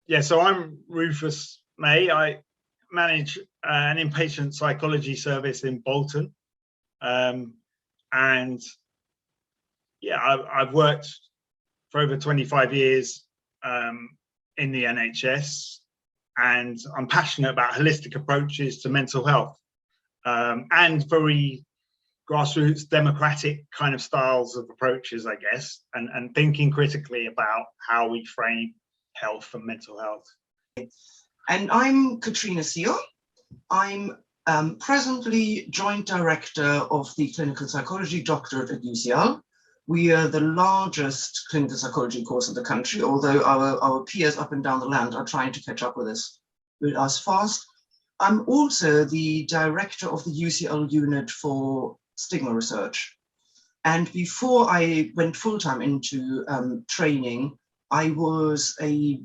Yeah, so I'm Rufus May. I manage an inpatient psychology service in Bolton. And yeah, I've worked for over 25 years in the NHS, and I'm passionate about holistic approaches to mental health and very grassroots democratic kind of styles of approaches, I guess, and thinking critically about how we frame health and mental health. And I'm Katrina Scior. I'm presently Joint Director of the Clinical Psychology Doctorate at UCL. We are the largest clinical psychology course in the country, although our peers up and down the land are trying to catch up with us fast. I'm also the Director of the UCL unit for stigma research. And before I went full-time into training, I was a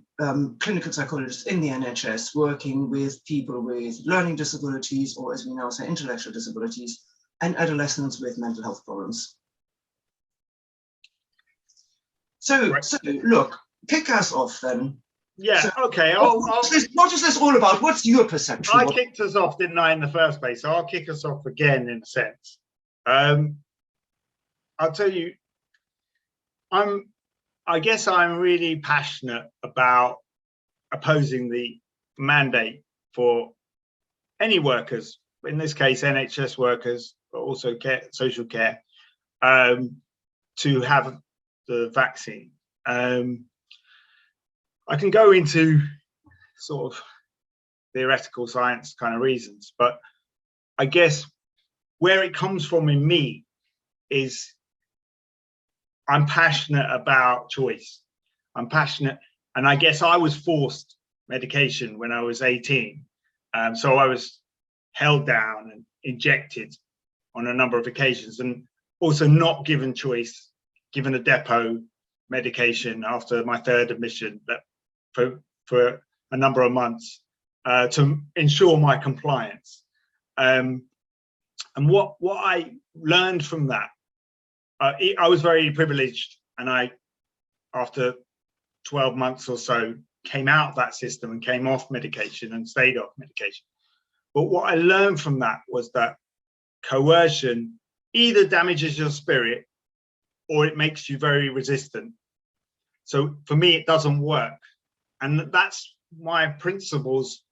clinical psychologist in the NHS working with people with learning disabilities, or as we now say, intellectual disabilities, and adolescents with mental health problems. So look, kick us off then. Yeah, so, okay. What is this all about? What's your perception? I kicked us off, didn't I, in the first place? So I'll kick us off again, in a sense. I'll tell you, I guess I'm really passionate about opposing the mandate for any workers, in this case NHS workers, but also social care, to have the vaccine. I can go into sort of theoretical science kind of reasons, but I guess where it comes from in me is I'm passionate about choice. I'm passionate, and I guess I was forced medication when I was 18. So I was held down and injected on a number of occasions, and also not given choice, given a depot medication after my third admission that for a number of months to ensure my compliance. And what I learned from that, I was very privileged, and after 12 months or so, came out of that system and came off medication and stayed off medication. But what I learned from that was that coercion either damages your spirit or it makes you very resistant. So for me, it doesn't work. And that's my principles.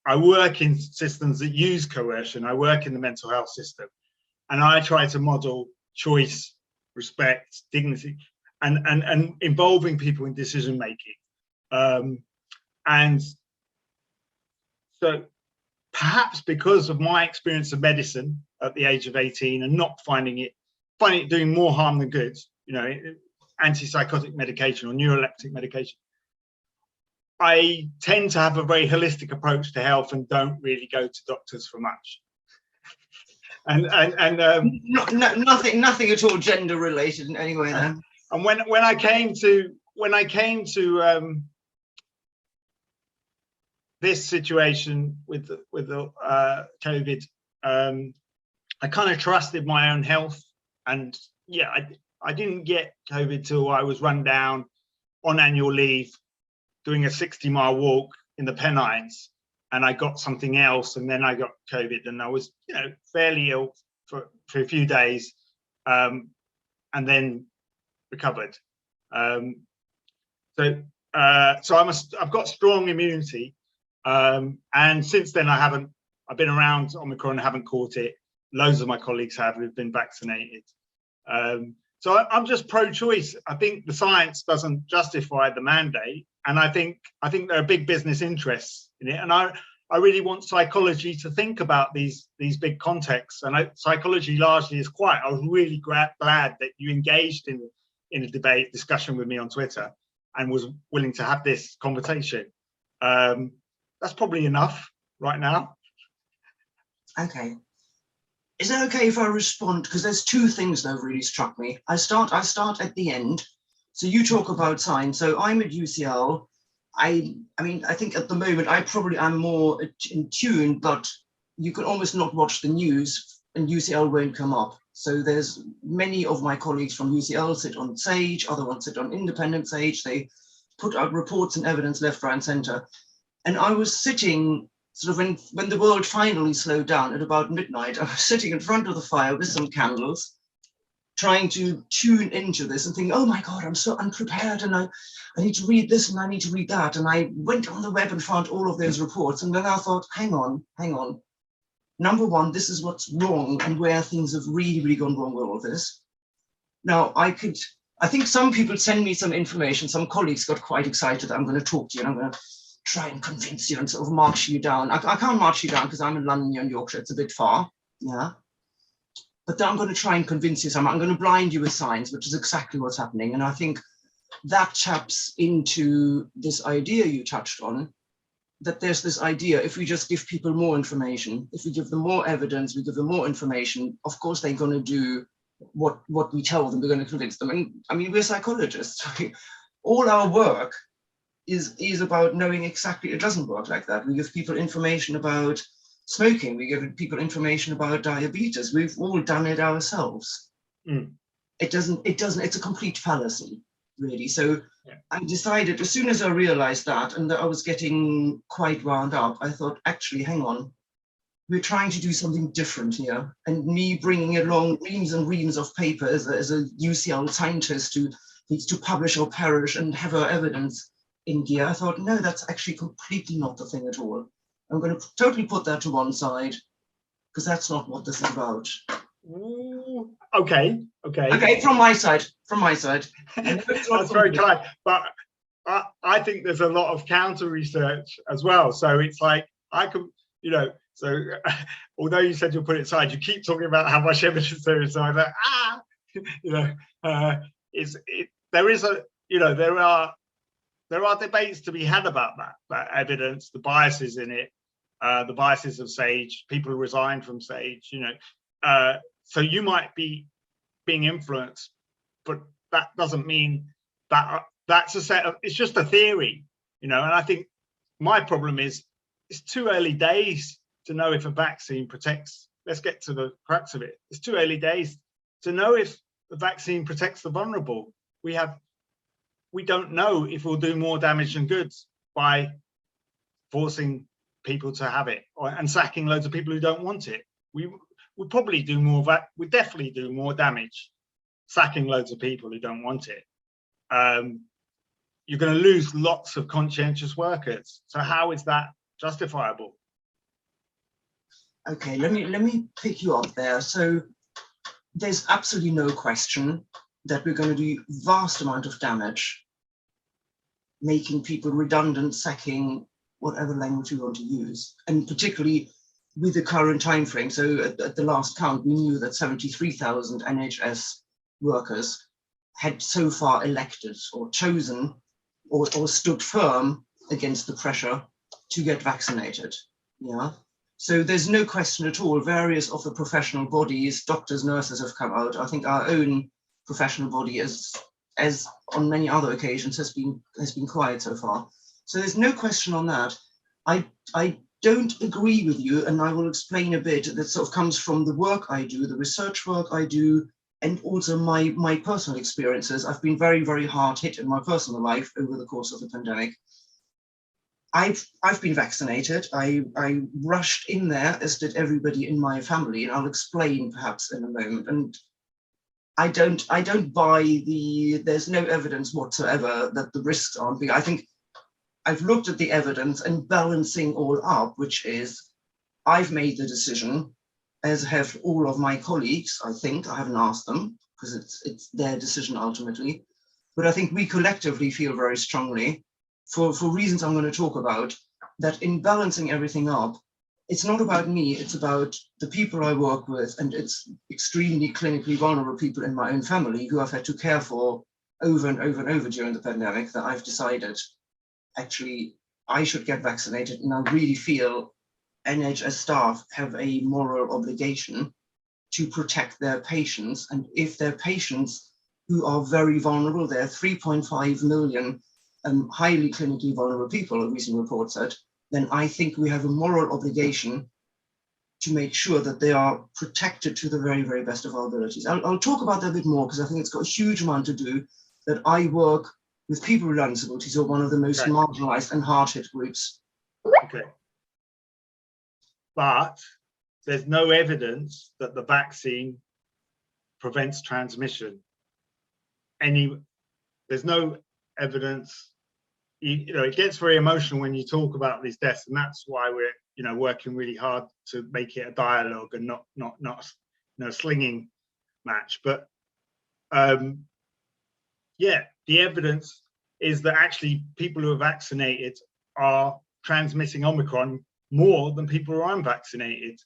I work in systems that use coercion. I work in the mental health system, and I try to model choice, respect, dignity, and involving people in decision making. And so perhaps because of my experience of medicine at the age of 18 and not finding it doing more harm than good, you know, antipsychotic medication or neuroleptic medication, I tend to have a very holistic approach to health and don't really go to doctors for much. Nothing at all gender related in any way then. And when I came to this situation with the COVID, I kind of trusted my own health, and yeah, I didn't get COVID till I was run down on annual leave doing a 60-mile walk in the Pennines, and I got something else, and then I got COVID, and I was, you know, fairly ill for a few days, and then recovered. So I've got strong immunity, and since then I've been around Omicron, haven't caught it. Loads of my colleagues who've been vaccinated. So I'm just pro-choice. I think the science doesn't justify the mandate, and I think there are big business interests in it, and I really want psychology to think about these big contexts. And psychology largely is quiet. I was really glad that you engaged in a discussion with me on Twitter and was willing to have this conversation. That's probably enough right now. Okay. Is it okay if I respond? Because there's two things that really struck me. I start at the end. So you talk about science. So I'm at UCL. I mean, I think at the moment I probably am more in tune, but you can almost not watch the news and UCL won't come up. So there's many of my colleagues from UCL sit on SAGE, other ones sit on independent SAGE. They put out reports and evidence left, right, and centre. And I was sitting sort of when the world finally slowed down at about midnight, I was sitting in front of the fire with some candles, trying to tune into this and think, oh my God, I'm so unprepared, and I need to read this and I need to read that. And I went on the web and found all of those reports. And then I thought, hang on. Number one, this is what's wrong and where things have really, really gone wrong with all of this. Now, I think some people send me some information. Some colleagues got quite excited. I'm going to talk to you and I'm going to try and convince you and sort of march you down. I can't march you down because I'm in London, you're in Yorkshire. It's a bit far. Yeah. But then I'm going to try and convince you somehow. I'm going to blind you with science, which is exactly what's happening. And I think that taps into this idea you touched on, that there's this idea, if we just give people more information, if we give them more evidence, we give them more information, of course they're going to do what we tell them, we're going to convince them. And I mean, we're psychologists. All our work is about knowing exactly, it doesn't work like that. We give people information about smoking, we give people information about diabetes. We've all done it ourselves. It doesn't, it's a complete fallacy, really. So yeah. I decided, as soon as I realized that, and that I was getting quite wound up, I thought, actually, hang on, we're trying to do something different here. And me bringing along reams and reams of papers as a UCL scientist who needs to publish or perish and have our evidence in gear, I thought, no, that's actually completely not the thing at all. I'm going to totally put that to one side, because that's not what this is about. Ooh, okay. Okay, from my side. That's very kind. But I think there's a lot of counter research as well. So it's like, I can, so although you said you'll put it aside, you keep talking about how much evidence there is. So I'm like, there are debates to be had about that evidence, the biases in it, the biases of SAGE, people who resign from SAGE, so you might be being influenced, but that doesn't mean that that's a set of, it's just a theory, and I think my problem is it's too early days to know if a vaccine protects. Let's get to the crux of it. It's too early days to know if the vaccine protects the vulnerable. We don't know if we'll do more damage than good by forcing people to have it and sacking loads of people who don't want it. We'll probably do more of that. We definitely do more damage sacking loads of people who don't want it. You're going to lose lots of conscientious workers. So how is that justifiable? Okay, let me pick you up there. So there's absolutely no question that we're going to do vast amount of damage, making people redundant, sacking, whatever language you want to use, and particularly with the current time frame. So at the last count, we knew that 73,000 NHS workers had so far elected or chosen or stood firm against the pressure to get vaccinated. Yeah. So there's no question at all. Various of the professional bodies, doctors, nurses have come out. I think our own professional body, as on many other occasions, has been quiet so far. So there's no question on that. I don't agree with you, and I will explain a bit. That sort of comes from the work I do, the research work I do, and also my personal experiences. I've been very, very hard hit in my personal life over the course of the pandemic. I've been vaccinated. I rushed in there, as did everybody in my family, and I'll explain perhaps in a moment. And I don't buy there's no evidence whatsoever that the risks aren't big. I think I've looked at the evidence and balancing all up, which is I've made the decision, as have all of my colleagues. I think I haven't asked them because it's their decision ultimately, but I think we collectively feel very strongly, for reasons I'm going to talk about, that in balancing everything up, it's not about me, it's about the people I work with, and it's extremely clinically vulnerable people in my own family who I've had to care for over and over and over during the pandemic, that I've decided, actually, I should get vaccinated. And I really feel NHS staff have a moral obligation to protect their patients. And if their patients who are very vulnerable, there are 3.5 million highly clinically vulnerable people, a recent report said, then I think we have a moral obligation to make sure that they are protected to the very, very best of our abilities. I'll talk about that a bit more, because I think it's got a huge amount to do that I work with people with learning disabilities who are one of the most marginalized and hard-hit groups. Okay. But there's no evidence that the vaccine prevents transmission. There's no evidence. You know, it gets very emotional when you talk about these deaths, and that's why we're, you know, working really hard to make it a dialogue and not you know, slinging match. But yeah, the evidence is that actually people who are vaccinated are transmitting Omicron more than people who are unvaccinated.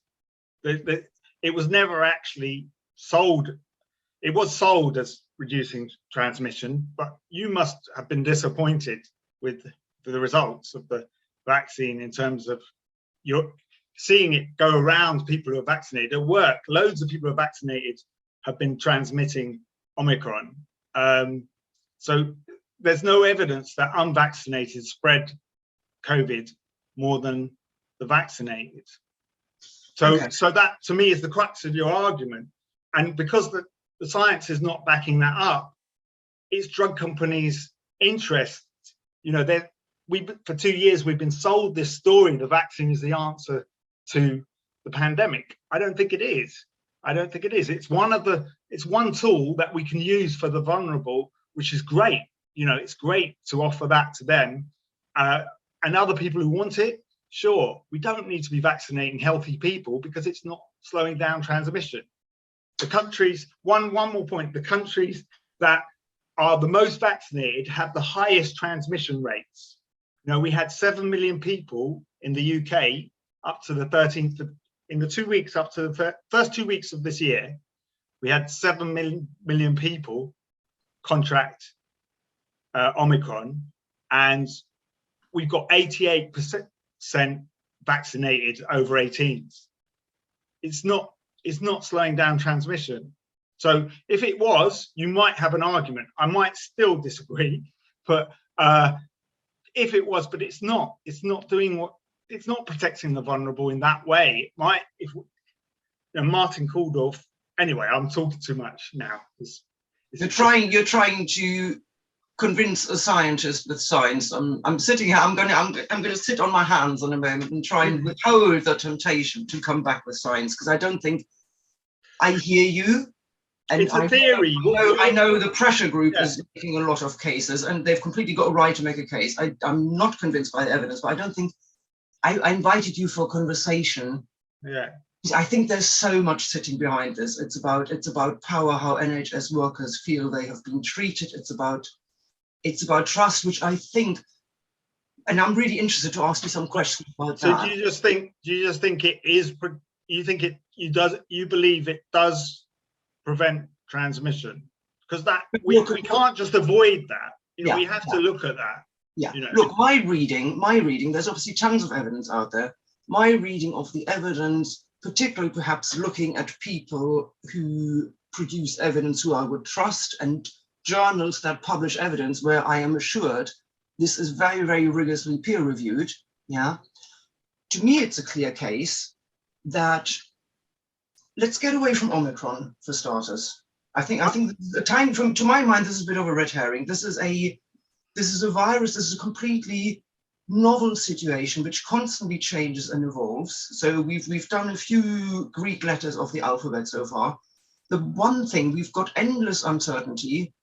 It was never actually sold. It was sold as reducing transmission, but you must have been disappointed with the results of the vaccine in terms of you're seeing it go around people who are vaccinated. At work, loads of people who are vaccinated have been transmitting Omicron. So there's no evidence that unvaccinated spread COVID more than the vaccinated. So, so that to me is the crux of your argument. And because the science is not backing that up, it's drug companies' interest. You know, for 2 years we've been sold this story: the vaccine is the answer to the pandemic. I don't think it is. I don't think it is. It's one tool that we can use for the vulnerable, which is great. You know, it's great to offer that to them, and other people who want it. Sure, we don't need to be vaccinating healthy people because it's not slowing down transmission. The countries, one more point, the countries that are the most vaccinated have the highest transmission rates. You know, we had 7 million people in the UK up to the 13th, in the 2 weeks up to the first 2 weeks of this year, we had 7 million people contract Omicron, and we've got 88% vaccinated over 18s. It's not slowing down transmission. So if it was, you might have an argument. I might still disagree, but if it was, but it's not doing what, it's not protecting the vulnerable in that way. It might, if you know, Martin Kulldorff. Anyway, I'm talking too much now. You're trying to convince a scientist with science. I'm sitting here. I'm going to sit on my hands in a moment and try and withhold the temptation to come back with science, because I don't think I hear you. And it's a theory. I know the pressure group is making a lot of cases, and they've completely got a right to make a case. I'm not convinced by the evidence, but I don't think I invited you for a conversation. Yeah. I think there's so much sitting behind this. It's about power, how NHS workers feel they have been treated. It's about trust, which I think, and I'm really interested to ask you some questions about that. So do you just think it is? You believe it does prevent transmission? Because that we can't just avoid that. You know, we have to look at that. Yeah. You know. Look, my reading. There's obviously tons of evidence out there. My reading of the evidence, particularly perhaps looking at people who produce evidence who I would trust, and journals that publish evidence where I am assured this is very, very rigorously peer reviewed. Yeah. To me, it's a clear case that let's get away from Omicron for starters. I think the time to my mind, this is a bit of a red herring. This is a virus. This is a completely novel situation which constantly changes and evolves. So we've done a few Greek letters of the alphabet so far. The one thing, we've got endless uncertainty.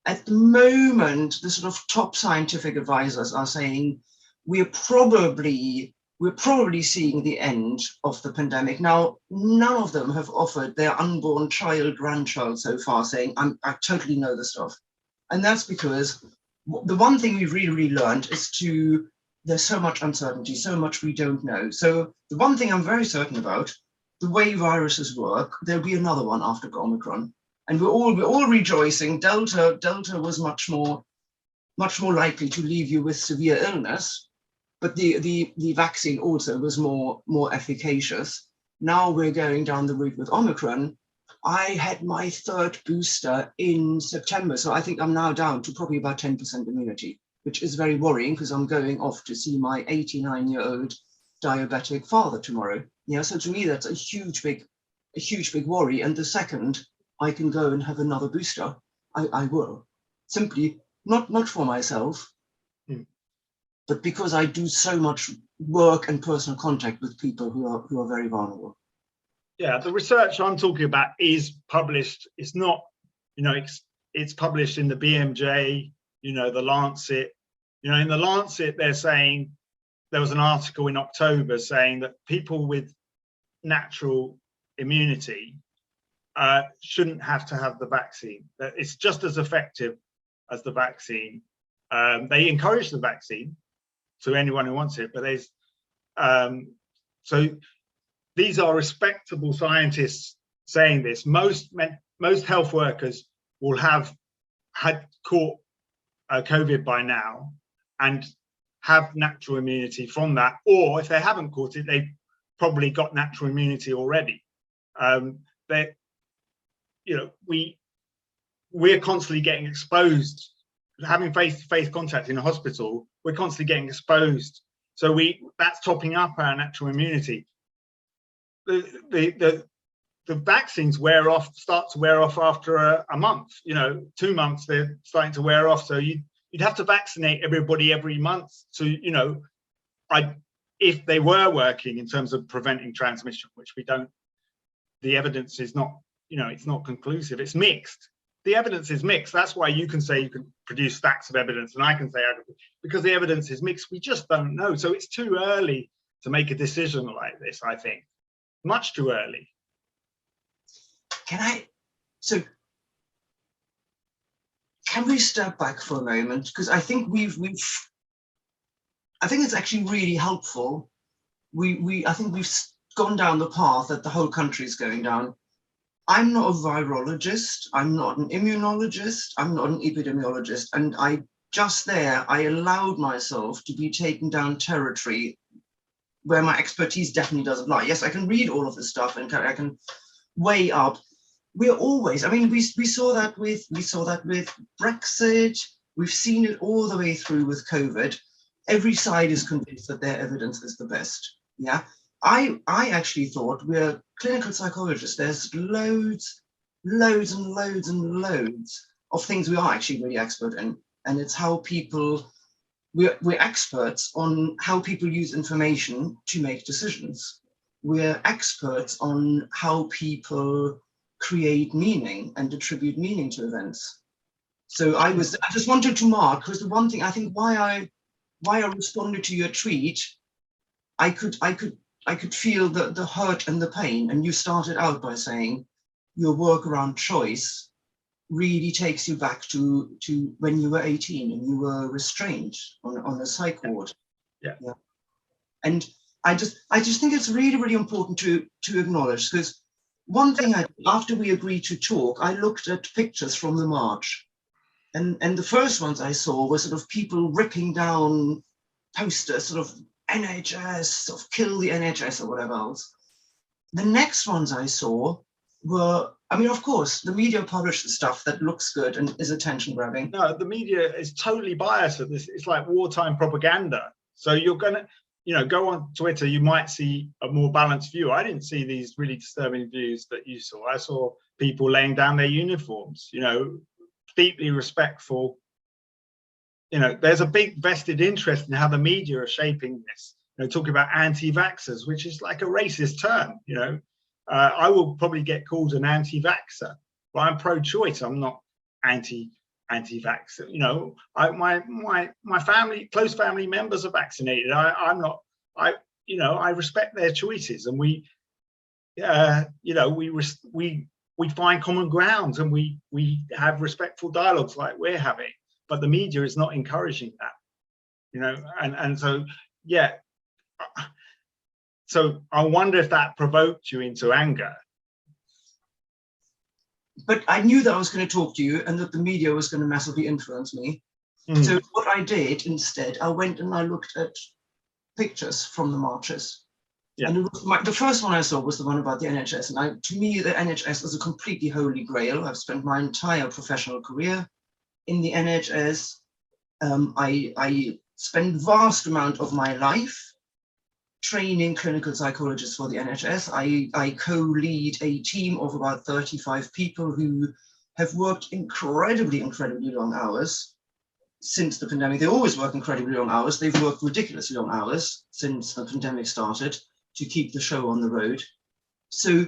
At the moment, the sort of top scientific advisors are saying we're probably seeing the end of the pandemic. Now, none of them have offered their unborn child, grandchild so far saying, I totally know the stuff. And that's because the one thing we've really learned is there's so much uncertainty, so much we don't know. So the one thing I'm very certain about, the way viruses work, there'll be another one after Omicron. And we're all rejoicing. Delta was much more likely to leave you with severe illness, but the vaccine also was more efficacious. Now we're going down the route with Omicron. I had my third booster in September, so I think I'm now down to probably about 10% immunity, which is very worrying because I'm going off to see my 89-year-old diabetic father tomorrow. Yeah, so to me that's a huge big worry. And the second I can go and have another booster, I will, simply not for myself, but because I do so much work and personal contact with people who are very vulnerable. Yeah, the research I'm talking about is published. It's not, you know, it's published in the BMJ, you know, the Lancet. You know, in the Lancet, they're saying, there was an article in October saying that people with natural immunity shouldn't have to have the vaccine. That it's just as effective as the vaccine. They encourage the vaccine to anyone who wants it, but there's so these are respectable scientists saying this. Most health workers will have had caught COVID by now and have natural immunity from that, or if they haven't caught it, they've probably got natural immunity already. They, you know, we're constantly getting exposed, having face-to-face contact in a hospital. We're constantly getting exposed, so that's topping up our natural immunity. The vaccines start to wear off after a month. You know, 2 months they're starting to wear off. So you'd have to vaccinate everybody every month to, you know, if they were working in terms of preventing transmission, which we don't. The evidence is not, you know, it's not conclusive. It's mixed. The evidence is mixed. That's why you can say you can produce stacks of evidence, and I can say because the evidence is mixed. We just don't know. So it's too early to make a decision like this. I think much too early. Can we step back for a moment? Because I think I think it's actually really helpful. I think we've gone down the path that the whole country is going down. I'm not a virologist, I'm not an immunologist, I'm not an epidemiologist, and I allowed myself to be taken down territory where my expertise definitely doesn't lie. Yes, I can read all of this stuff and I can weigh up. We're always, I mean, we saw that with Brexit. We've seen it all the way through with COVID. Every side is convinced that their evidence is the best. Yeah, I actually thought we're clinical psychologists. There's loads and loads of things we are actually really expert in, and it's how people. We're experts on how people use information to make decisions. We're experts on how people create meaning and attribute meaning to events. So I just wanted to mark, because the one thing I think why I responded to your tweet, I could feel the hurt and the pain. And you started out by saying your work around choice really takes you back to when you were 18 and you were restrained on a psych ward. Yeah. And I just think it's really, really important to acknowledge, because one thing after we agreed to talk, I looked at pictures from the march, and the first ones I saw were sort of people ripping down posters, sort of NHS, sort of kill the NHS or whatever else. The next ones I saw were, I mean, of course, the media publish the stuff that looks good and is attention grabbing. No, the media is totally biased at this. It's like wartime propaganda. So you're gonna, you know, go on Twitter, you might see a more balanced view. I didn't see these really disturbing views that you saw. I saw people laying down their uniforms, you know, deeply respectful. You know, there's a big vested interest in how the media are shaping this. You know, talking about anti-vaxxers, which is like a racist term, you know. I will probably get called an anti-vaxxer, but I'm pro-choice. I'm not anti-vaxxer. You know, my family, close family members are vaccinated. I'm not. You know, I respect their choices, and we, you know, we find common grounds, and we have respectful dialogues like we're having. But the media is not encouraging that. You know, and so yeah. So I wonder if that provoked you into anger. But I knew that I was going to talk to you and that the media was going to massively influence me. So what I did instead, I went and I looked at pictures from the marches. Yeah. And the first one I saw was the one about the NHS. And to me, the NHS is a completely holy grail. I've spent my entire professional career in the NHS. I spent vast amount of my life training clinical psychologists for the NHS. I co-lead a team of about 35 people who have worked incredibly long hours since the pandemic. They always work incredibly long hours. They've worked ridiculously long hours since the pandemic started to keep the show on the road. So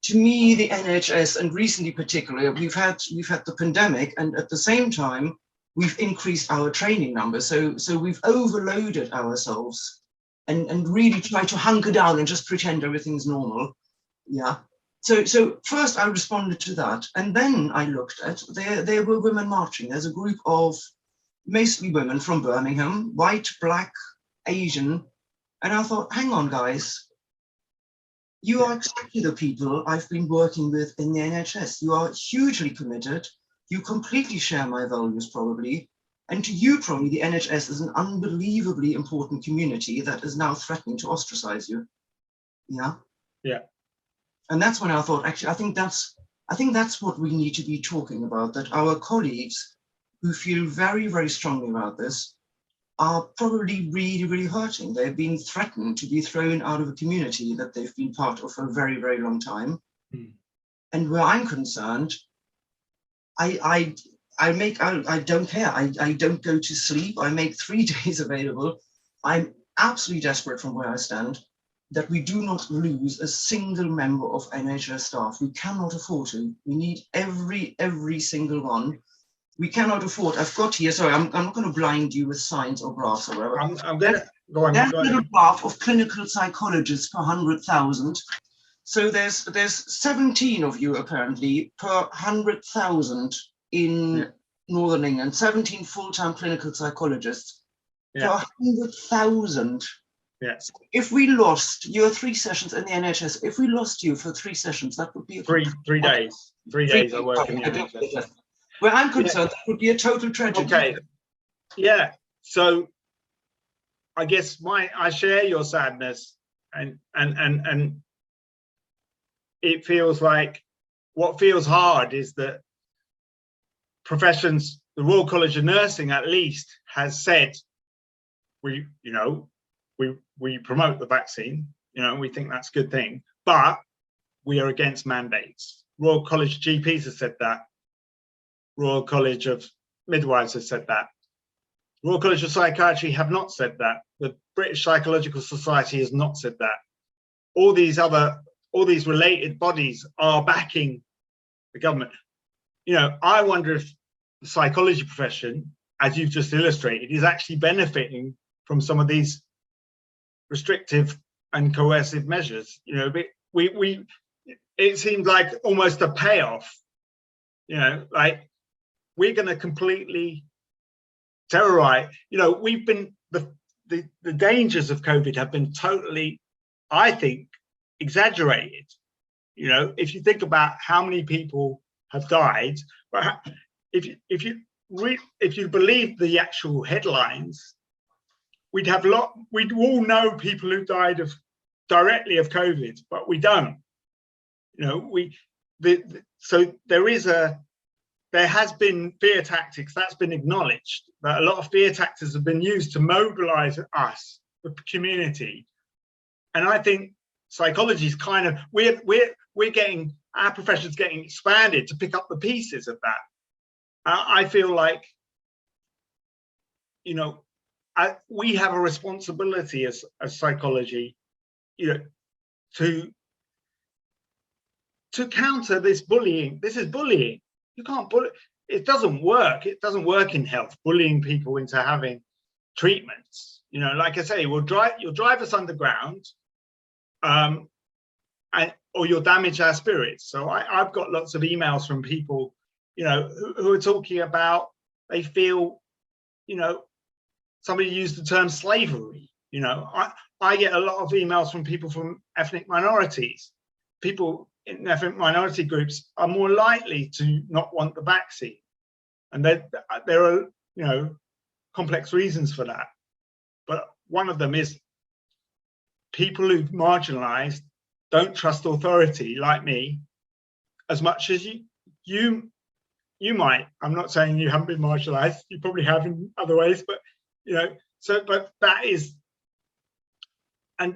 to me, the NHS, and recently particularly, we've had the pandemic, and at the same time, we've increased our training numbers. So we've overloaded ourselves and really tried to hunker down and just pretend everything's normal. Yeah. So first I responded to that, and then I looked at, there were women marching. There's a group of mostly women from Birmingham, white, black, Asian, and I thought, hang on, guys, you are exactly the people I've been working with in the NHS. You are hugely committed. You completely share my values, probably. And to you, probably, the NHS is an unbelievably important community that is now threatening to ostracize you. Yeah. Yeah. And that's when I thought, actually, I think that's what we need to be talking about, that our colleagues who feel very, very strongly about this are probably really, really hurting. They've been threatened to be thrown out of a community that they've been part of for a very, very long time. Mm. And where I'm concerned, I don't care. I don't go to sleep. I make 3 days available. I'm absolutely desperate from where I stand that we do not lose a single member of NHS staff. We cannot afford to. We need every single one. We cannot afford. I've got here, sorry, I'm not going to blind you with signs or graphs or whatever. I'm going to go on. There's a little graph of clinical psychologists per 100,000. So there's 17 of you apparently per 100,000 in Northern England, 17 full-time clinical psychologists per 100,000. Yes. If we lost your 3 sessions in the NHS, if we lost you for 3 sessions, that would be three days. 3 days I work in the NHS. Where I'm concerned, that would be a total tragedy. Okay. Yeah. So I guess I share your sadness, and it feels like what feels hard is that professions, the Royal College of Nursing at least, has said we promote the vaccine, we think that's a good thing, but we are against mandates. Royal College of GPs has said that. Royal College of Midwives has said that. Royal College of Psychiatry have not said that. The British Psychological Society has not said that. All these related bodies are backing the government. I wonder if the psychology profession, as you've just illustrated, is actually benefiting from some of these restrictive and coercive measures. It seems like almost a payoff. Like we're going to completely terrorize. We've been the dangers of COVID have been totally, I think, exaggerated. If you think about how many people have died, but if you believe the actual headlines, we'd all know people who died directly of COVID, but we don't. So there has been fear tactics. That's been acknowledged, that a lot of fear tactics have been used to mobilize us, the community. And I think psychology is kind of, we're getting, our profession's getting expanded to pick up the pieces of that. I feel like, we have a responsibility as psychology, to counter this bullying. This is bullying. You can't bully. It doesn't work. It doesn't work in health, bullying people into having treatments. Like I say, you'll drive us underground, or you'll damage our spirits. So I've got lots of emails from people, who are talking about, they feel, somebody used the term slavery. I get a lot of emails from people from ethnic minorities. People in ethnic minority groups are more likely to not want the vaccine. And there are, complex reasons for that. But one of them is people who've marginalized don't trust authority, like me, as much as you might. I'm not saying you haven't been marginalized. You probably have in other ways, but but that is, and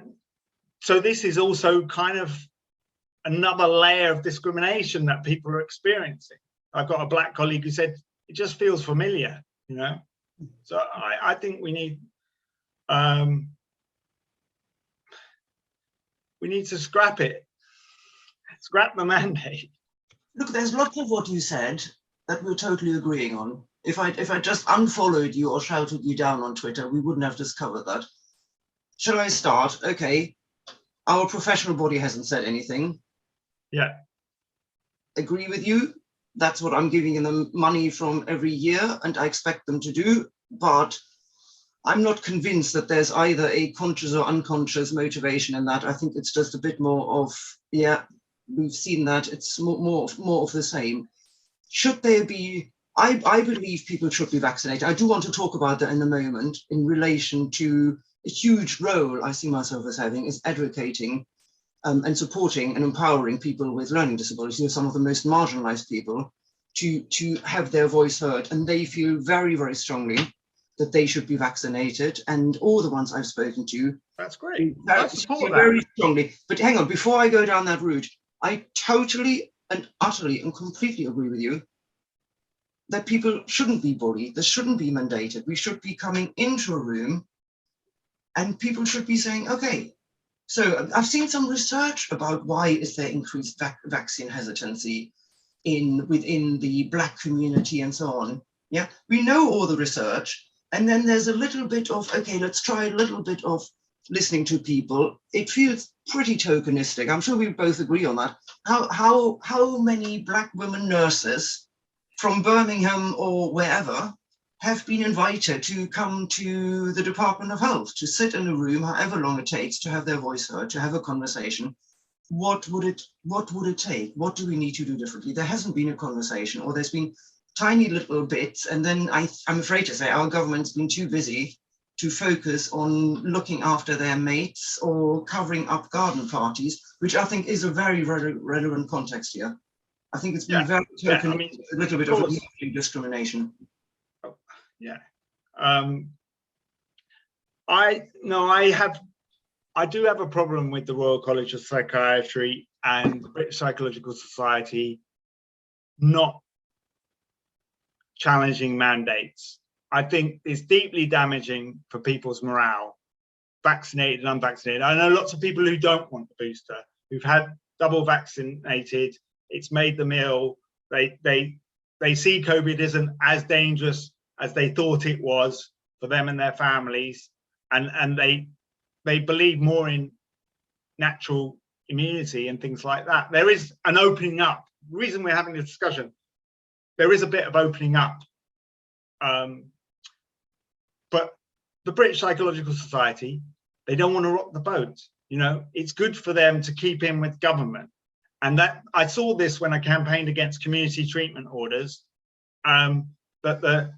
so this is also kind of another layer of discrimination that people are experiencing. I've got a black colleague who said it just feels familiar. So I think we need to scrap it, scrap the mandate. Look, there's lots of what you said that we're totally agreeing on. If I just unfollowed you or shouted you down on Twitter, we wouldn't have discovered that. Shall I start? Okay, our professional body hasn't said anything. Yeah. Agree with you. That's what I'm giving them money from every year, and I expect them to do. But I'm not convinced that there's either a conscious or unconscious motivation in that. I think it's just a bit more of, yeah, we've seen that. It's more of the same. Should there be, I believe people should be vaccinated. I do want to talk about that in a moment in relation to a huge role I see myself as having is advocating and supporting and empowering people with learning disabilities, some of the most marginalized people, to have their voice heard. And they feel very, very strongly that they should be vaccinated. And all the ones I've spoken to. That's great. I support that. Very strongly. But hang on, before I go down that route, I totally and utterly and completely agree with you that people shouldn't be bullied. This shouldn't be mandated. We should be coming into a room and people should be saying, okay, so I've seen some research about why is there increased vaccine hesitancy within the Black community and so on. Yeah, we know all the research. And then there's a little bit of, okay, let's try a little bit of listening to people. It feels pretty tokenistic. I'm sure we both agree on that. How many Black women nurses from Birmingham or wherever have been invited to come to the Department of Health, to sit in a room, however long it takes, to have their voice heard, to have a conversation? What would it take? What do we need to do differently? There hasn't been a conversation, or there's been tiny little bits, and then I'm afraid to say our government's been too busy to focus on looking after their mates or covering up garden parties, which I think is a very, very relevant context here. I think it's been very token, a little bit of discrimination. Yeah. I do have a problem with the Royal College of Psychiatry and the British Psychological Society not challenging mandates. I think it's deeply damaging for people's morale, vaccinated and unvaccinated. I know lots of people who don't want the booster, who've had double vaccinated. It's made them ill. They see COVID isn't as dangerous as they thought it was for them and their families, and they believe more in natural immunity and things like that. There is an opening up. The reason we're having this discussion, there is a bit of opening up. But the British Psychological Society, they don't want to rock the boat. You know, it's good for them to keep in with government. And that I saw this when I campaigned against community treatment orders, that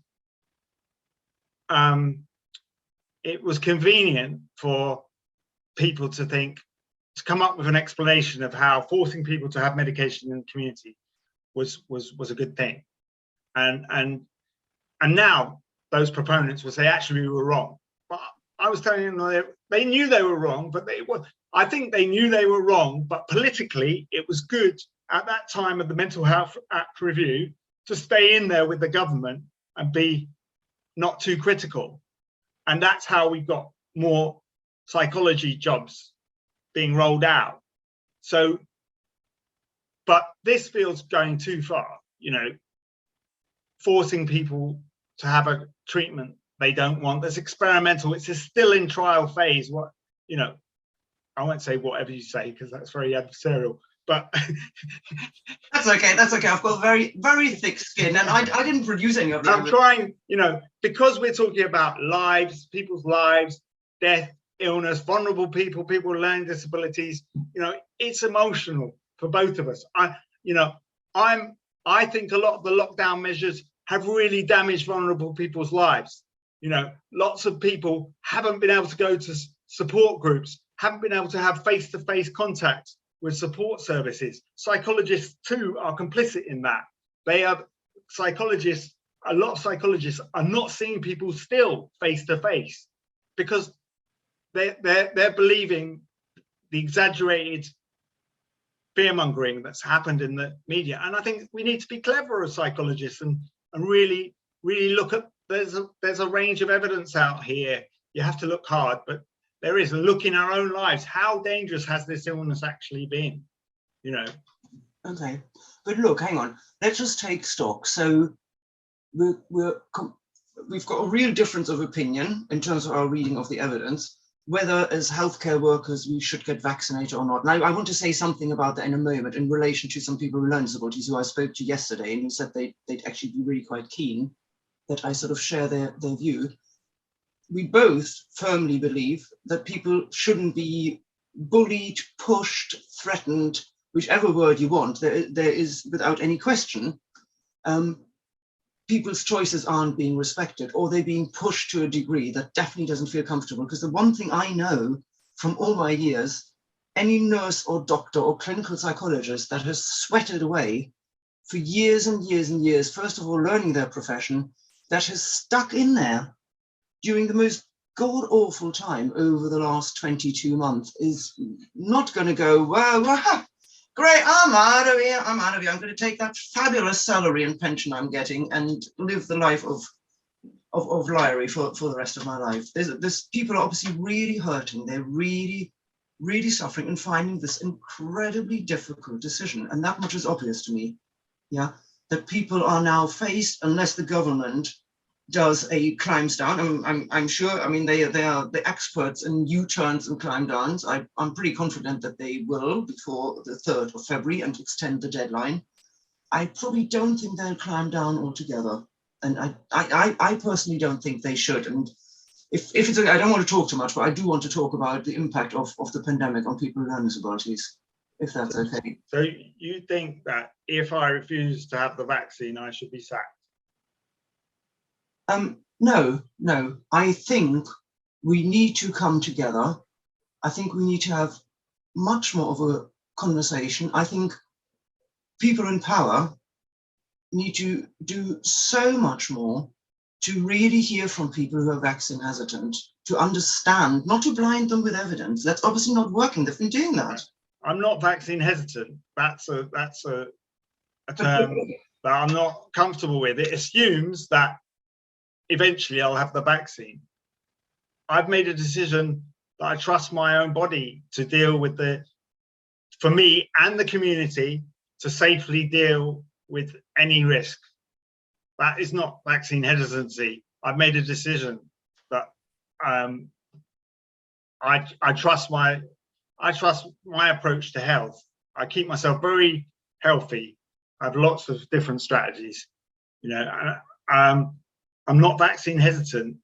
it was convenient for people to come up with an explanation of how forcing people to have medication in the community was a good thing. And now those proponents will say, actually, we were wrong. But I was telling them they knew they were wrong, but I think they knew they were wrong, but politically it was good at that time of the Mental Health Act review to stay in there with the government and be not too critical. And that's how we got more psychology jobs being rolled out. So, but this feels going too far, you know, forcing people to have a treatment they don't want. That's experimental. It's still in trial phase. What, you know, I won't say whatever you say because that's very adversarial, but that's okay. That's okay. I've got very, very thick skin, and I didn't produce any of that. I'm trying, you know, because we're talking about lives, people's lives, death, illness, vulnerable people, people with learning disabilities. You know, it's emotional for both of us. I think a lot of the lockdown measures have really damaged vulnerable people's lives. You know, lots of people haven't been able to go to support groups, haven't been able to have face-to-face contact with support services. Psychologists too are complicit in that. They are psychologists, a lot of psychologists are not seeing people still face-to-face because they're believing the exaggerated fear-mongering that's happened in the media. And I think we need to be clever as psychologists and really look at there's a range of evidence out here. You have to look hard, but there is. Look in our own lives. How dangerous has this illness actually been? You know. Okay, but look, hang on. Let's just take stock. So we've got a real difference of opinion in terms of our reading of the evidence, whether as healthcare workers we should get vaccinated or not. Now, I want to say something about that in a moment in relation to some people with learning disabilities who I spoke to yesterday and who said they'd actually be really quite keen that I sort of share their view. We both firmly believe that people shouldn't be bullied, pushed, threatened, whichever word you want. There is, without any question, people's choices aren't being respected, or they're being pushed to a degree that definitely doesn't feel comfortable. Because the one thing I know from all my years, any nurse or doctor or clinical psychologist that has sweated away for years and years and years, first of all, learning their profession, that has stuck in there during the most god-awful time over the last 22 months is not going to go, wow, great, I'm out of here, I'm going to take that fabulous salary and pension I'm getting and live the life of Lyrie for the rest of my life. There's people are obviously really hurting. They're really, really suffering and finding this incredibly difficult decision. And that much is obvious to me, yeah, that people are now faced, unless the government does a climbs down. I'm sure, I mean, they are the experts in U-turns and climb downs. I'm pretty confident that they will before the 3rd of February and extend the deadline. I probably don't think they'll climb down altogether. And I personally don't think they should. And if it's okay, I don't want to talk too much, but I do want to talk about the impact of the pandemic on people with learning disabilities, if that's okay. So you think that if I refuse to have the vaccine, I should be sacked? No. I think we need to come together. I think we need to have much more of a conversation. I think people in power need to do so much more to really hear from people who are vaccine hesitant, to understand, not to blind them with evidence. That's obviously not working. They've been doing that. I'm not vaccine hesitant. That's a term that I'm not comfortable with. It assumes that eventually I'll have the vaccine. I've made a decision that I trust my own body to deal with for me and the community, to safely deal with any risk. That is not vaccine hesitancy. I've made a decision that I trust my approach to health. I keep myself very healthy. I have lots of different strategies, you know. I'm not vaccine hesitant.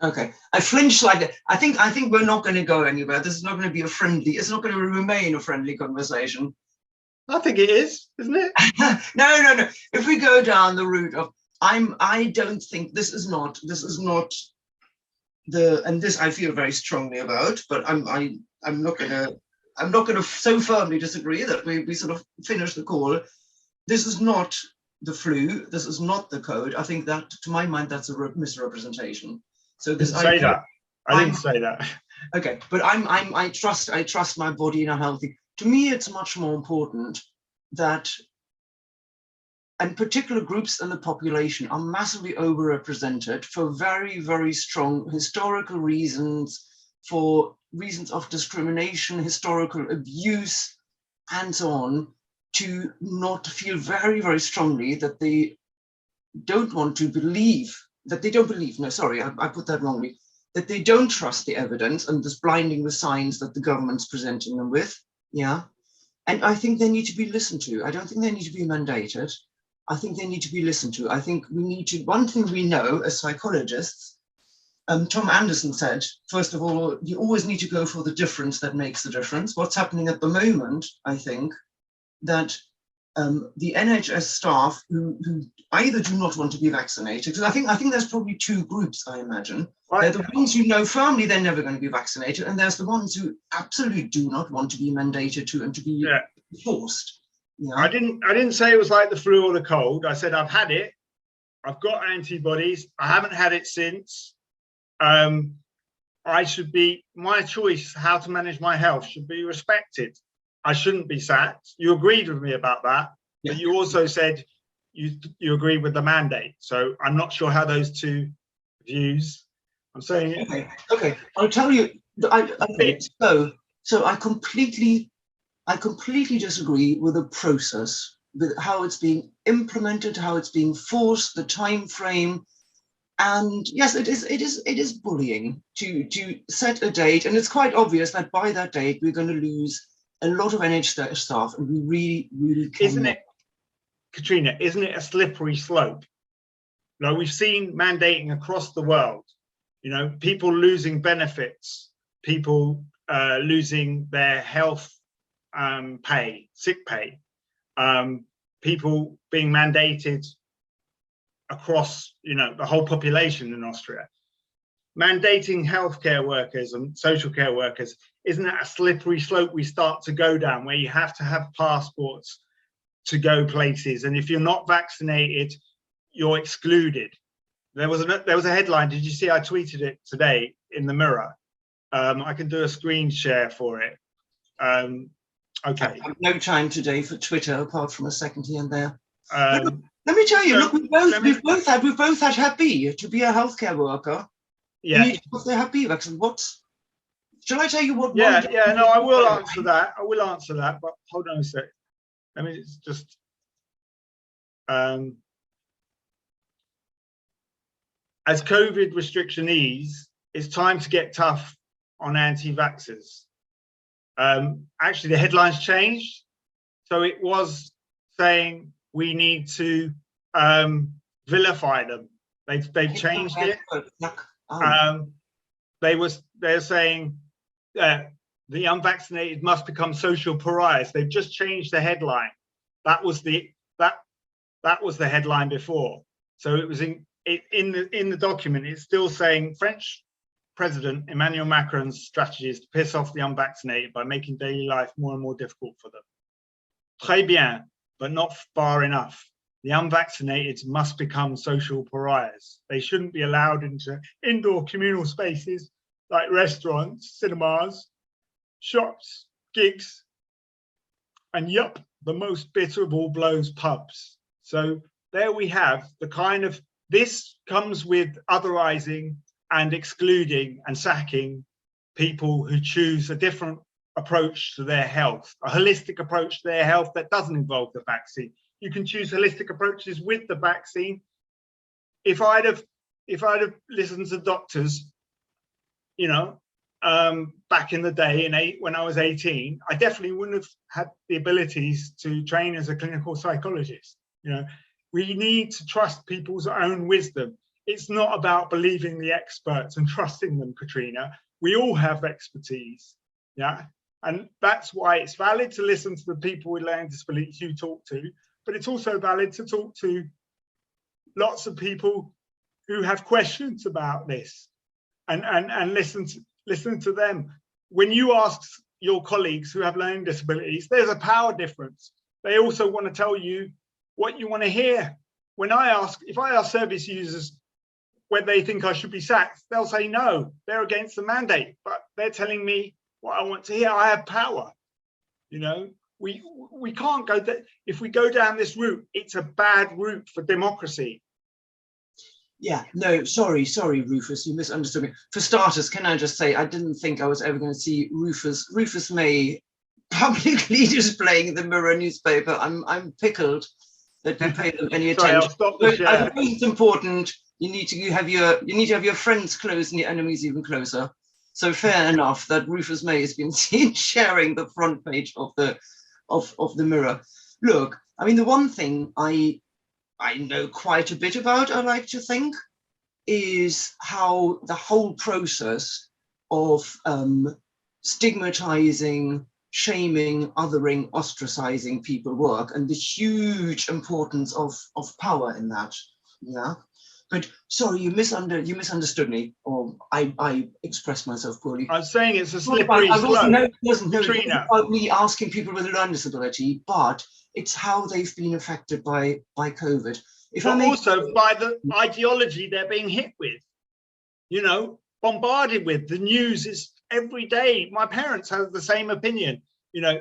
Okay, I flinched slightly. I think we're not going to go anywhere. This is not going to be it's not going to remain a friendly conversation. I think it is, isn't it? No. If we go down the route of, I don't think this is not and this I feel very strongly about, but I'm not gonna so firmly disagree that we sort of finish the call. This is not the flu. This is not the code. I think that, to my mind, that's a misrepresentation. So this I didn't say that. Okay, but I trust my body and I'm healthy. To me, it's much more important that, and particular groups in the population are massively overrepresented for very, very strong historical reasons, for reasons of discrimination, historical abuse, and so on, to not feel very, very strongly that they don't want to believe, that they don't believe, no, sorry, I put that wrongly, that they don't trust the evidence and this blinding the signs that the government's presenting them with, yeah? And I think they need to be listened to. I don't think they need to be mandated. I think they need to be listened to. I think we need to, one thing we know as psychologists, Tom Anderson said, first of all, you always need to go for the difference that makes the difference. What's happening at the moment, I think, that the NHS staff who either do not want to be vaccinated, because I think there's probably two groups, I imagine. They're the ones who know firmly they're never going to be vaccinated, and there's the ones who absolutely do not want to be mandated to and to be forced. Yeah. I didn't say it was like the flu or the cold. I said I've had it. I've got antibodies. I haven't had it since. I should be, my choice how to manage my health should be respected. I shouldn't be sacked. You agreed with me about that, but you also said you agree with the mandate. So I'm not sure how those two views. I'm saying. Okay. I'll tell you. So I completely disagree with the process, with how it's being implemented, how it's being forced, the time frame. And yes, it is bullying to set a date, and it's quite obvious that by that date we're going to lose a lot of NHS staff, and we really cannot. Isn't it, Katrina? Isn't it a slippery slope? You know, we've seen mandating across the world. You know, people losing benefits, people losing their health pay, sick pay, people being mandated across, you know, the whole population in Austria. Mandating healthcare workers and social care workers, isn't that a slippery slope we start to go down, where you have to have passports to go places, and if you're not vaccinated, you're excluded? There was a headline. Did you see? I tweeted it today in the Mirror. I can do a screen share for it. Okay. I have no time today for Twitter apart from a second here and there. Let me tell you, look, we've both had Hep B to be a healthcare worker. Yeah. You need to have the Hep B vaccine. Shall I tell you what? Yeah, no, I will answer that. I will answer that, but hold on a sec. I mean, it's just as COVID restriction ease, it's time to get tough on anti-vaxxers. Actually, the headlines changed. So it was saying we need to vilify them. They've changed it. They're saying the unvaccinated must become social pariahs. They've just changed the headline. That was the headline before. So it was in the document. It's still saying French President Emmanuel Macron's strategy is to piss off the unvaccinated by making daily life more and more difficult for them. Très bien, but not far enough. The unvaccinated must become social pariahs. They shouldn't be allowed into indoor communal spaces like restaurants, cinemas, shops, gigs, and yup, the most bitter of all blows, pubs. So there we have the kind of, this comes with otherizing and excluding and sacking people who choose a different approach to their health, a holistic approach to their health that doesn't involve the vaccine. You can choose holistic approaches with the vaccine. If I'd have listened to doctors, you know, back in the day, when I was 18, I definitely wouldn't have had the abilities to train as a clinical psychologist. You know, we need to trust people's own wisdom. It's not about believing the experts and trusting them, Katrina. We all have expertise, yeah? And that's why it's valid to listen to the people with learning disabilities you talk to, but it's also valid to talk to lots of people who have questions about this and listen to them. When you ask your colleagues who have learning disabilities, there's a power difference. They also want to tell you what you want to hear. If I ask service users whether they think I should be sacked, they'll say no, they're against the mandate, but they're telling me what I want to hear. I have power. You know, we can't go that. If we go down this route, it's a bad route for democracy. Yeah, no, sorry, Rufus, you misunderstood me. For starters, can I just say, I didn't think I was ever going to see Rufus May publicly displaying the Mirror newspaper. I'm pickled that you paid them any attention. Sorry, I'll stop the share. I think it's important. You need to have your friends close and your enemies even closer. So fair enough that Rufus May has been seen sharing the front page of the Mirror. Look, I mean, the one thing I know quite a bit about, I like to think, is how the whole process of stigmatizing, shaming, othering, ostracizing people work, and the huge importance of power in that. Yeah. But sorry, you misunderstood me, or I expressed myself poorly. I'm saying it's a slippery slope. It wasn't about me asking people with a learning disability, but it's how they've been affected by COVID. Also by the ideology they're being hit with, you know, bombarded with. The news is every day. My parents have the same opinion. You know,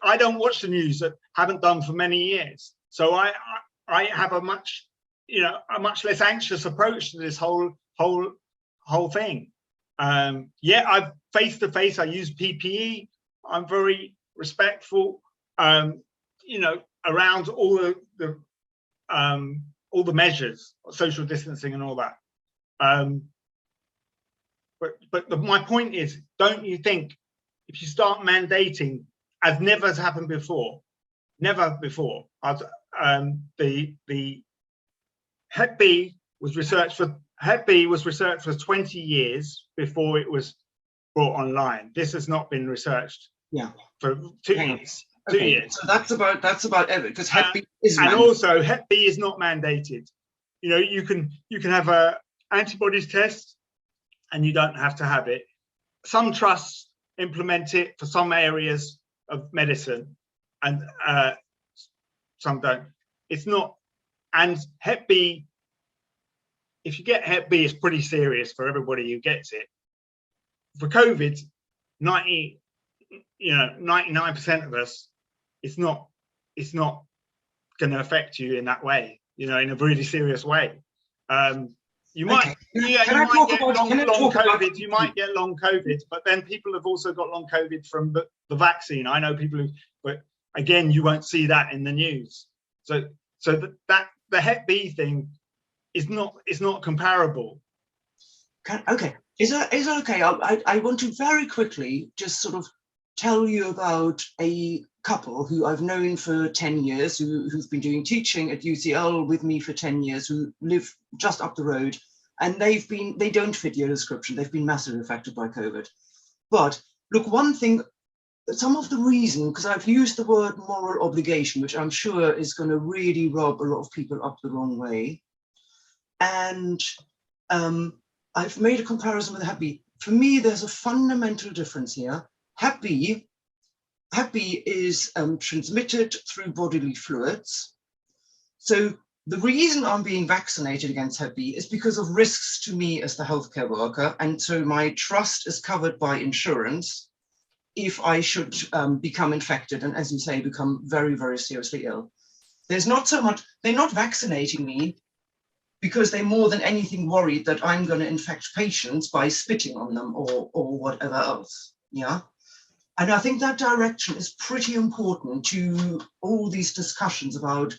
I don't watch the news, that haven't done for many years. So I have a much less anxious approach to this whole thing. Yeah, I've face to face. I use PPE. I'm very respectful. Around all the measures, social distancing and all that. But my point is, don't you think if you start mandating, as never has happened before, never before, the Hep B was researched for 20 years before it was brought online. This has not been researched for 2 years. 2 years. So that's about it, because Hep B is and also Hep B is not mandated. You can have a antibodies test and you don't have to have it. Some trusts implement it for some areas of medicine, and some don't. It's not. And Hep B, if you get Hep B, it's pretty serious for everybody who gets it. For COVID, 99% of us, it's not going to affect you in that way, in a really serious way. You might, you might get long COVID. You might get long COVID, but then people have also got long COVID from the vaccine. I know people who, but again, you won't see that in the news. So that the Hep B thing is not comparable. Okay, is that okay? I want to very quickly just sort of tell you about a couple who I've known for 10 years, who've been doing teaching at UCL with me for 10 years, who live just up the road, and they don't fit your description. They've been massively affected by COVID. But look, one thing, some of the reason, because I've used the word moral obligation, which I'm sure is going to really rub a lot of people up the wrong way. And I've made a comparison with Hep B. For me, there's a fundamental difference here. Hep B is transmitted through bodily fluids. So the reason I'm being vaccinated against Hep B is because of risks to me as the healthcare worker. And so my trust is covered by insurance if I should become infected and, as you say, become very, very seriously ill. There's not so much, they're not vaccinating me because they're more than anything worried that I'm going to infect patients by spitting on them or whatever else. Yeah. And I think that direction is pretty important to all these discussions about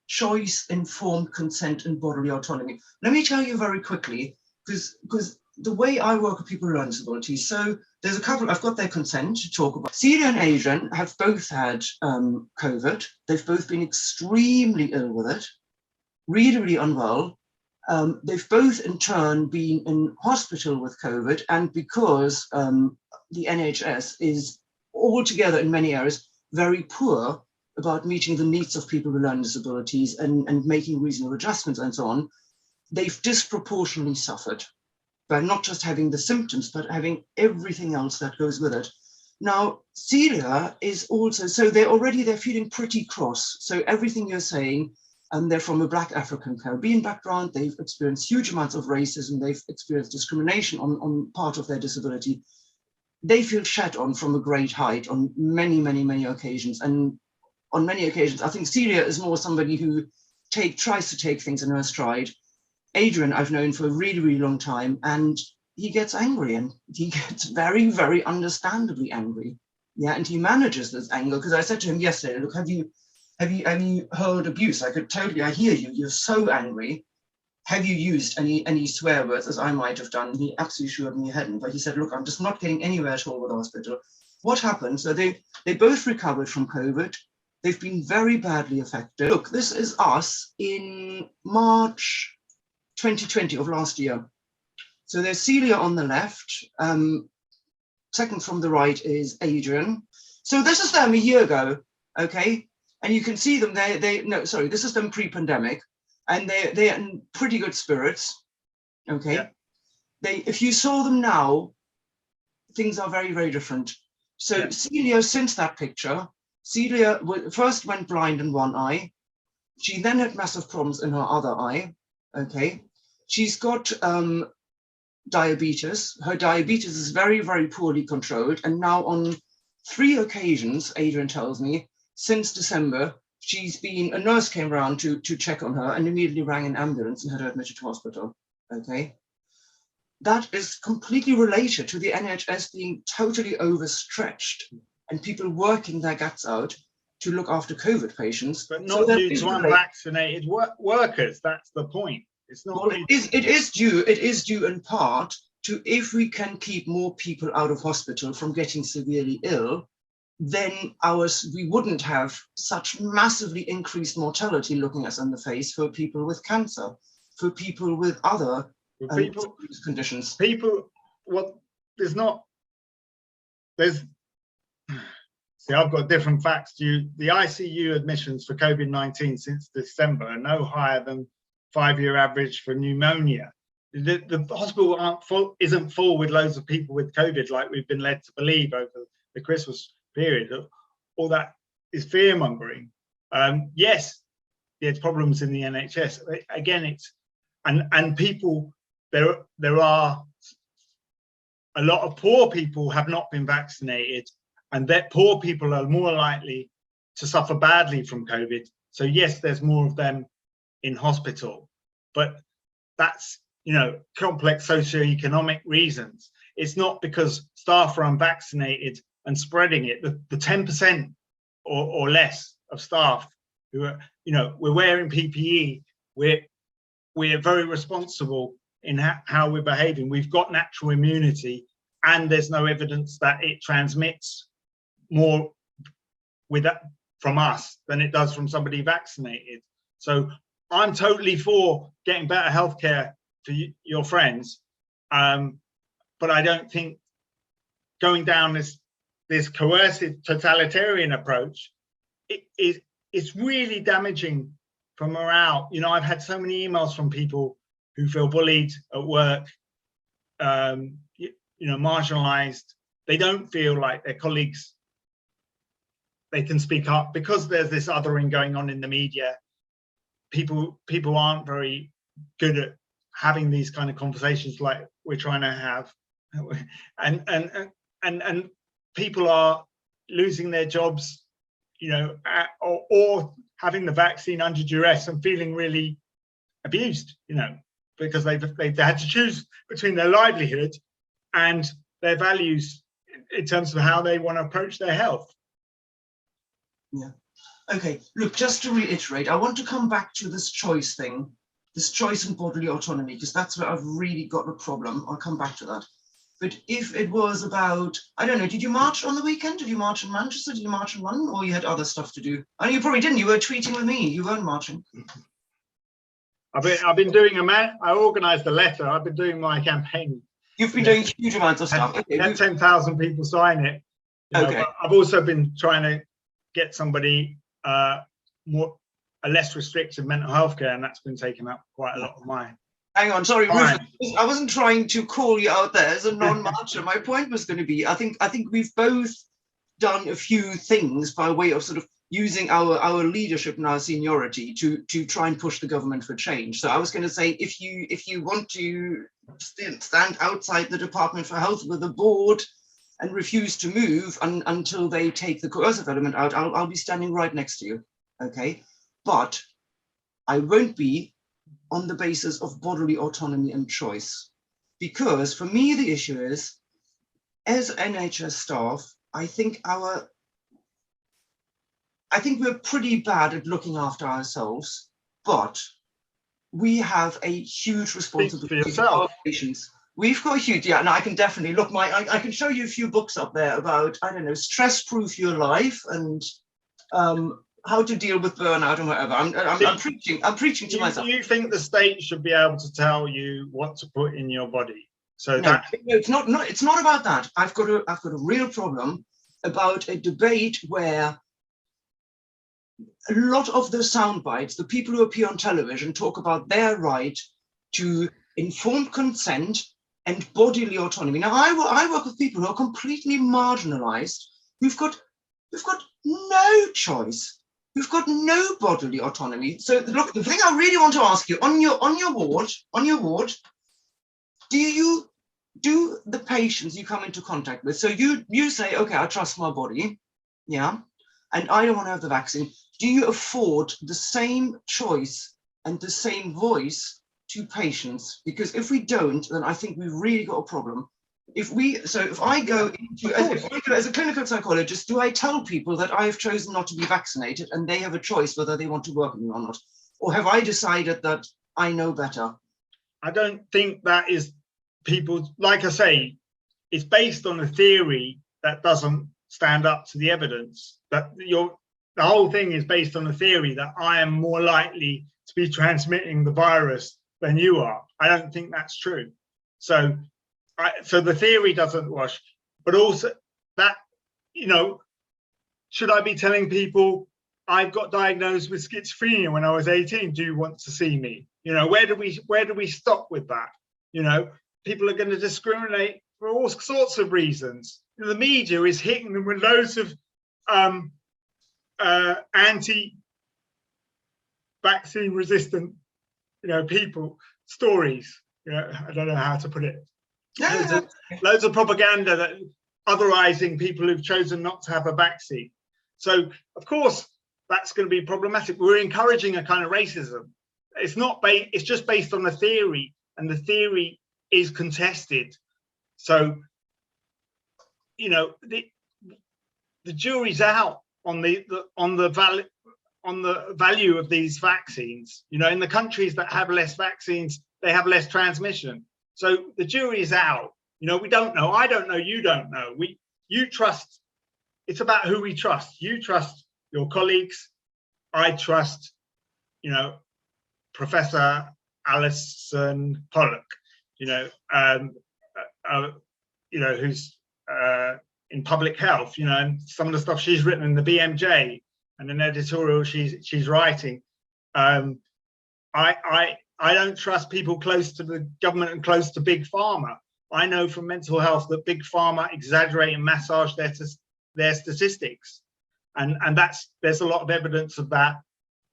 choice, informed consent, and bodily autonomy. Let me tell you very quickly, because the way I work with people with learning disabilities, so there's a couple, I've got their consent to talk about. Celia and Adrian have both had COVID. They've both been extremely ill with it, really, really unwell. They've both in turn been in hospital with COVID, and because the NHS is altogether in many areas very poor about meeting the needs of people with learning disabilities and making reasonable adjustments and so on, they've disproportionately suffered by not just having the symptoms, but having everything else that goes with it. Now, Celia is also, so they're feeling pretty cross. So everything you're saying, they're from a Black African Caribbean background, they've experienced huge amounts of racism, they've experienced discrimination on part of their disability. They feel shat on from a great height on many, many, many occasions. And on many occasions, I think Celia is more somebody who tries to take things in her stride. Adrian, I've known for a really, really long time, and he gets angry, and he gets very, very understandably angry. Yeah, and he manages this anger, because I said to him yesterday, look, have you heard abuse? I hear you, you're so angry. Have you used any swear words, as I might have done? He absolutely assured me he hadn't, but he said, look, I'm just not getting anywhere at all with the hospital. What happened? So they both recovered from COVID. They've been very badly affected. Look, this is us in March 2020 of last year. So there's Celia on the left. Second from the right is Adrian. So this is them a year ago, okay? And you can see them, this is them pre-pandemic, and they're in pretty good spirits, okay? Yeah. If you saw them now, things are very, very different. So yeah. Celia, since that picture, Celia first went blind in one eye. She then had massive problems in her other eye, okay? She's got diabetes. Her diabetes is very, very poorly controlled. And now on 3 occasions, Adrian tells me, since December, a nurse came around to check on her and immediately rang an ambulance and had her admitted to hospital. Okay. That is completely related to the NHS being totally overstretched and people working their guts out to look after COVID patients. But not due to unvaccinated workers. That's the point. It's not. Well, it is due in part to, if we can keep more people out of hospital from getting severely ill, then we wouldn't have such massively increased mortality looking us in the face for people with cancer, for people with other conditions. See, I've got different facts to you. The ICU admissions for COVID-19 since December are no higher than 5-year average for pneumonia. The hospital isn't full with loads of people with COVID like we've been led to believe over the Christmas period. All that is fear mongering. Yes, there's problems in the NHS. Again, and people, there are a lot of poor people have not been vaccinated, and that poor people are more likely to suffer badly from COVID. So yes, there's more of them in hospital, but that's, you know, complex socioeconomic reasons. It's not because staff are unvaccinated and spreading it. The 10% or less of staff who are, you know, we're wearing PPE, we're very responsible in how we're behaving. We've got natural immunity, and there's no evidence that it transmits more from us than it does from somebody vaccinated. So I'm totally for getting better healthcare for your friends, but I don't think going down this coercive totalitarian approach it's really damaging for morale. You know, I've had so many emails from people who feel bullied at work, you know, marginalized. They don't feel like their colleagues, they can speak up because there's this othering going on in the media. People aren't very good at having these kind of conversations like we're trying to have, and people are losing their jobs, you know, or having the vaccine under duress and feeling really abused, you know, because they've had to choose between their livelihood and their values in terms of how they want to approach their health. Yeah. Okay, look, just to reiterate, I want to come back to this choice thing, this choice and bodily autonomy, because that's where I've really got a problem. I'll come back to that. But if it was about, I don't know, did you march on the weekend? Did you march in Manchester? Did you march in London? Or you had other stuff to do? I know you probably didn't. You were tweeting with me. You weren't marching. I've been doing I organised a letter. I've been doing my campaign. You've been doing huge amounts of stuff. Okay, had 10,000 people sign it. You know, okay. I've also been trying to get somebody a less restrictive mental health care, and that's been taking up quite a lot of mine. Hang on, sorry, Rufus, I wasn't trying to call you out there as a non-marcher. My point was going to be, I think we've both done a few things by way of sort of using our leadership and our seniority to try and push the government for change. So I was going to say, if you want to stand outside the Department for Health with a board and refuse to move until they take the coercive element out, I'll be standing right next to you, okay? But I won't be on the basis of bodily autonomy and choice. Because for me, the issue is, as NHS staff, I think we're pretty bad at looking after ourselves, but we have a huge responsibility for our patients. We've got a huge, yeah, and I can definitely look, I can show you a few books up there about, I don't know, stress-proof your life and how to deal with burnout and whatever. I'm preaching to myself. Do you think the state should be able to tell you what to put in your body? So no, it's not about that. I've got a real problem about a debate where a lot of the sound bites, the people who appear on television talk about their right to informed consent and bodily autonomy. Now, I work with people who are completely marginalized, who've got no choice. We've got no bodily autonomy. So look, the thing I really want to ask you, on your ward, do the patients you come into contact with, so you say, okay, I trust my body, yeah, and I don't want to have the vaccine. do you afford the same choice and the same voice to patients? Because if we don't, then I think we've really got a problem. If I go as a clinical psychologist, do I tell people that I have chosen not to be vaccinated and they have a choice whether they want to work with me or not? Or have I decided that I know better? I don't think that is people, like I say, it's based on a theory that doesn't stand up to the evidence. That the whole thing is based on a theory that I am more likely to be transmitting the virus than you are. I don't think that's true. So the theory doesn't wash, but also that, you know, should I be telling people I've got diagnosed with schizophrenia when I was 18? Do you want to see me? You know, where do we stop with that? You know, people are going to discriminate for all sorts of reasons. You know, the media is hitting them with loads of anti-vaccine resistant, you know, people stories. You know, I don't know how to put it. Loads of propaganda that otherizing people who've chosen not to have a vaccine. So of course that's going to be problematic. We're encouraging a kind of racism. It's not it's just based on a theory, and the theory is contested. So, you know, the jury's out on the value of these vaccines. You know, in the countries that have less vaccines, they have less transmission. So the jury is out. You know, we don't know. I don't know. You don't know. You trust. It's about who we trust. You trust your colleagues. I trust, you know, Professor Alison Pollock. You know, who's in public health. You know, and some of the stuff she's written in the BMJ and an editorial she's writing. I don't trust people close to the government and close to big pharma. I know from mental health that big pharma exaggerate and massage their statistics, and there's a lot of evidence of that.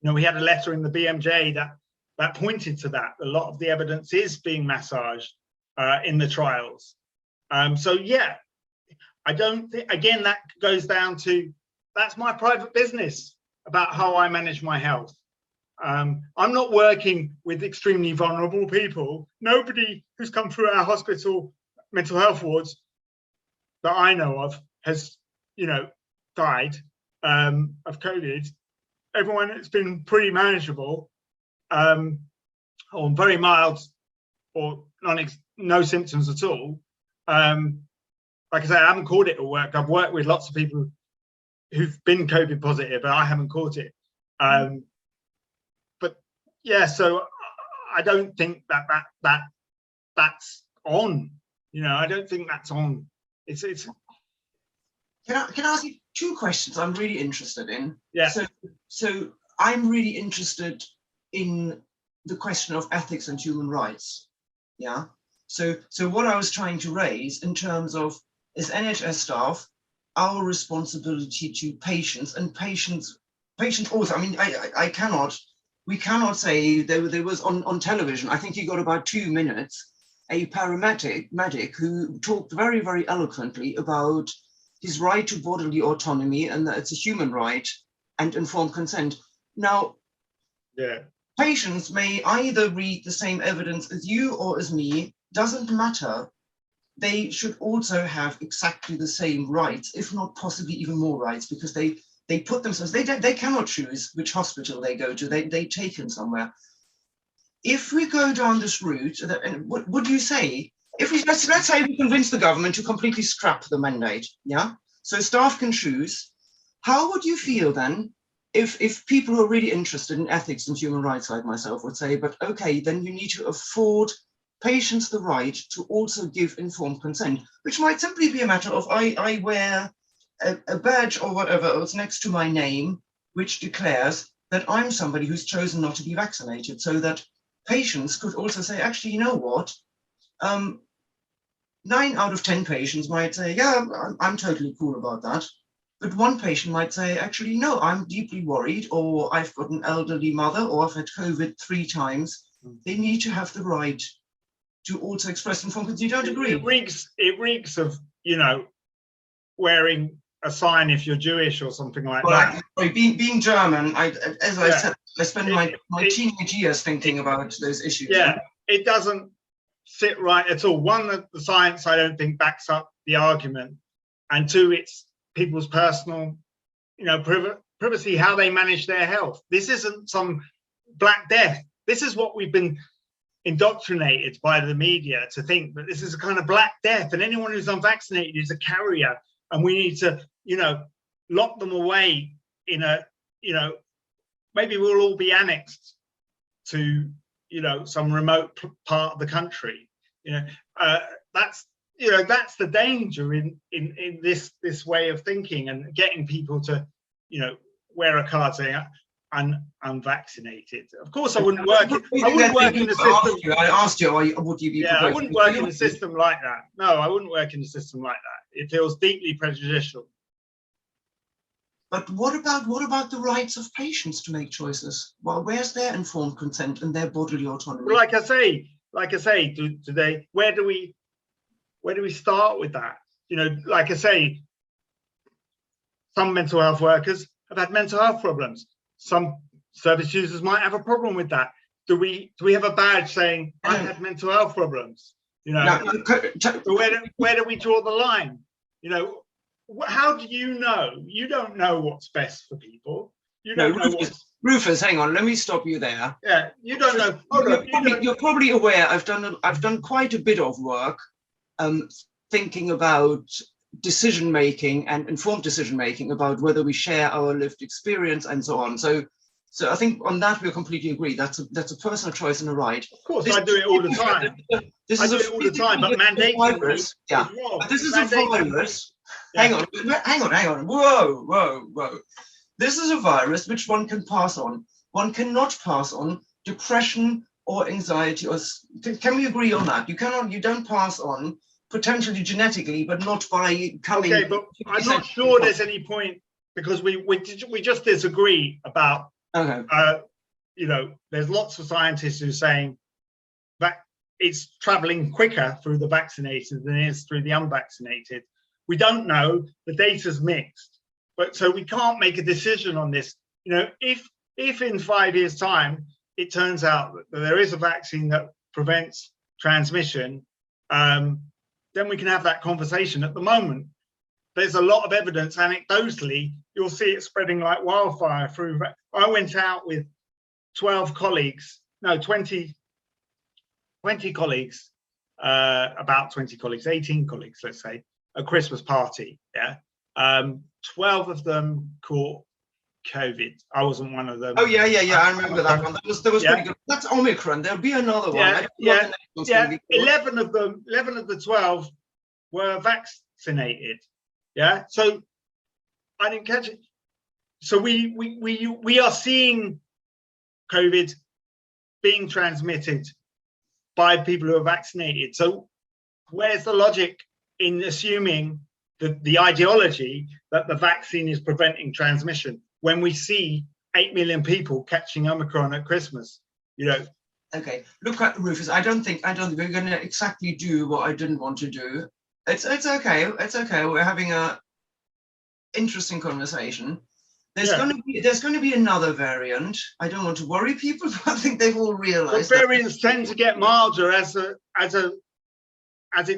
You know, we had a letter in the BMJ that pointed to that. A lot of the evidence is being massaged in the trials. So yeah, I don't think, again, that goes down to, that's my private business about how I manage my health. I'm not working with extremely vulnerable people. Nobody who's come through our hospital mental health wards that I know of has, you know, died of COVID. Everyone, it's been pretty manageable, or very mild, or no symptoms at all. Like I say, I haven't caught it at work. I've worked with lots of people who've been COVID positive, but I haven't caught it. But yeah, so I don't think that's on. You know, I don't think that's on. It's. Can I ask you two questions I'm really interested in? Yeah. So I'm really interested in the question of ethics and human rights. Yeah. So what I was trying to raise in terms of, as NHS staff, our responsibility to patients, and patients also. I mean, we cannot say there was on television, I think he got about 2 minutes, a medic who talked very, very eloquently about his right to bodily autonomy and that it's a human right and informed consent. Now, yeah, patients may either read the same evidence as you or as me, doesn't matter. They should also have exactly the same rights, if not possibly even more rights, because they put themselves, they cannot choose which hospital they go to, they take them somewhere. If we go down this route, and what would you say, if we, let's say we convince the government to completely scrap the mandate, yeah? So staff can choose, how would you feel then if people who are really interested in ethics and human rights like myself would say, but okay, then you need to afford patients the right to also give informed consent, which might simply be a matter of I wear a badge or whatever else next to my name, which declares that I'm somebody who's chosen not to be vaccinated, so that patients could also say, actually, you know what? 9 out of 10 patients might say, yeah, I'm totally cool about that. But one patient might say, actually, no, I'm deeply worried, or I've got an elderly mother, or I've had COVID 3 times. They need to have the right to also express informed consent. You don't agree? It reeks of, you know, wearing a sign if you're Jewish or something like well, that. Being German, as I said, I spent my teenage years thinking about those issues. Yeah, it doesn't sit right at all. One, the science I don't think backs up the argument, and two, it's people's personal, privacy, how they manage their health. This isn't some Black Death. This is what we've been indoctrinated by the media to think, that this is a kind of Black Death, and anyone who's unvaccinated is a carrier, and we need to, lock them away in a, maybe we'll all be annexed to, some remote part of the country. That's the danger in this way of thinking, and getting people to, wear a card saying unvaccinated. Of course, I wouldn't work. I wouldn't work in the system. I asked you, would you be? Yeah, I wouldn't work in a system like that. No, I wouldn't work in a system like that. It feels deeply prejudicial. But what about the rights of patients to make choices? Well, where's their informed consent and their bodily autonomy? Well, like I say today, where do we start with that? Like I say, some mental health workers have had mental health problems. Some service users might have a problem with that. Do we have a badge saying I had mental health problems? So where do we draw the line? How do you know? You don't know what's best for people. You don't know what's... Rufus, hang on, let me stop you there. Yeah, you don't know. You're probably aware I've done quite a bit of work thinking about decision making and informed decision making about whether we share our lived experience and so on. So I think on that we'll completely agree. That's a personal choice and a right. Of course, I do it all the time. I do it all the time, but mandating virus. Yeah, but this is a virus. Yeah. Hang on. Whoa. This is a virus which one can pass on. One cannot pass on depression or anxiety. Or can we agree on that? You don't pass on potentially genetically, but not by coming. Okay, but I'm not sure there's any point, because we just disagree about. Okay. There's lots of scientists who are saying that it's traveling quicker through the vaccinated than it is through the unvaccinated. We don't know. The data's mixed, but so we can't make a decision on this. If in 5 years' time it turns out that there is a vaccine that prevents transmission, then we can have that conversation. At the moment, there's a lot of evidence. Anecdotally, you'll see it spreading like wildfire through. I went out with 20 colleagues, about 20 colleagues, 18 colleagues, let's say, a Christmas party. Yeah, 12 of them caught COVID. I wasn't one of them. Oh yeah. I remember that one. That was pretty good. That's Omicron. There'll be another one. Yeah. 11 of the 12 were vaccinated. Yeah. So I didn't catch it. So we are seeing COVID being transmitted by people who are vaccinated. So where's the logic in assuming the ideology that the vaccine is preventing transmission when we see 8 million people catching Omicron at Christmas? Okay, look at Rufus. I don't think we're going to exactly do what I didn't want to do. It's okay. It's okay. We're having a interesting conversation. There's going to be another variant. I don't want to worry people, but I think they've all realised. The variants tend to get milder as it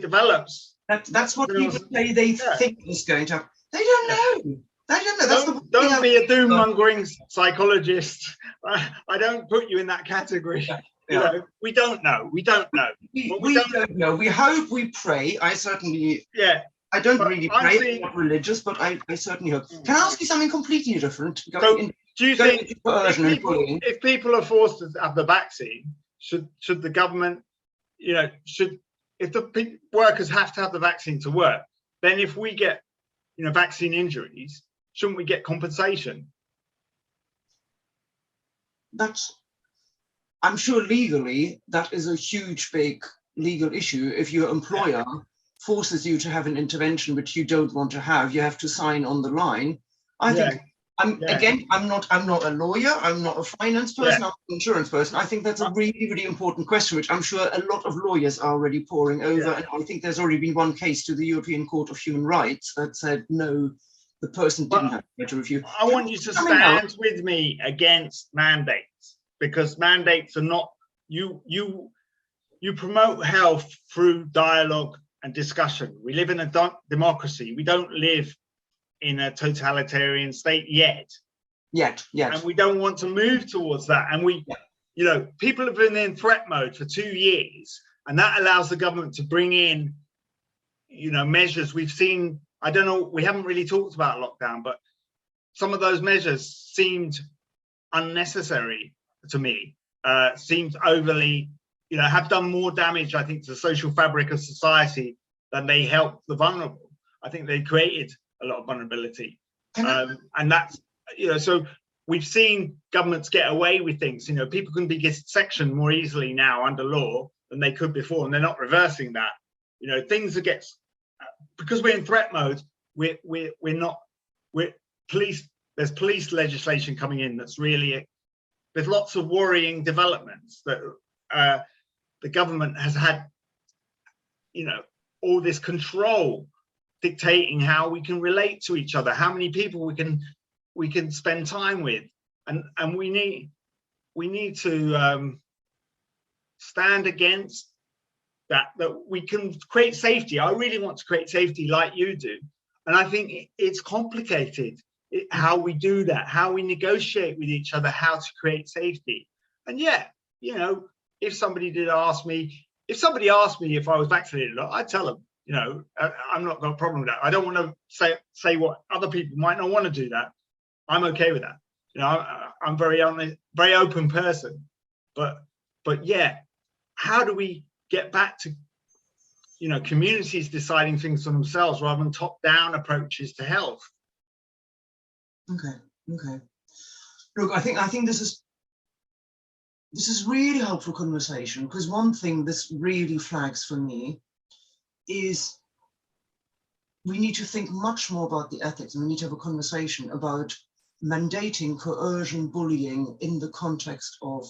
develops. That's what people say they think is going to happen. They don't know. Don't be a doom-mongering psychologist. I don't put you in that category. Yeah. We don't know. We don't know. We don't know. We hope, we pray. I certainly. Yeah. I don't really pray. I'm not religious, but I certainly hope. Can I ask you something completely different? Do you think if people are forced to have the vaccine, should the government, if the workers have to have the vaccine to work, then if we get, vaccine injuries, shouldn't we get compensation? I'm sure legally that is a huge, big legal issue. If your employer forces you to have an intervention which you don't want to have, you have to sign on the line. Again, I'm not a lawyer, I'm not a finance person, I'm an insurance person. I think that's a really, really important question, which I'm sure a lot of lawyers are already poring over. And I think there's already been one case to the European Court of Human Rights that said, no, the person didn't have to review. I want you to stand with me against mandates, because mandates are not, you promote health through dialogue and discussion. We live in a democracy. We don't live in a totalitarian state yet. And we don't want to move towards that. And you know, people have been in threat mode for 2 years, and that allows the government to bring in, you know, measures. We've seen, I don't know, we haven't really talked about lockdown, but some of those measures seemed unnecessary to me, seemed overly, you know, have done more damage, I think, to the social fabric of society than they help the vulnerable. I think they created a lot of vulnerability. And that's, you know, so we've seen governments get away with things. You know, people can be sectioned more easily now under law than they could before, and they're not reversing that. You know, things that get, because we're in threat mode, we're police, there's police legislation coming in that's really, there's lots of worrying developments that the government has had, you know, all this control dictating how we can relate to each other, how many people we can spend time with, and we need to stand against that we can create safety. I really want to create safety like you do, and I think it's complicated how we do that, how we negotiate with each other, how to create safety. And yeah, you know, if somebody asked me if I was vaccinated or not, I'd tell them, you know, I'm not got a problem with that. I don't want to say what other people might not want to do that. I'm okay with that. You know, I'm very honest, very open person. But yeah, how do we get back to, you know, communities deciding things for themselves rather than top-down approaches to health? Okay. Look, I think this is really helpful conversation, because one thing this really flags for me is we need to think much more about the ethics, and we need to have a conversation about mandating coercion, bullying in the context of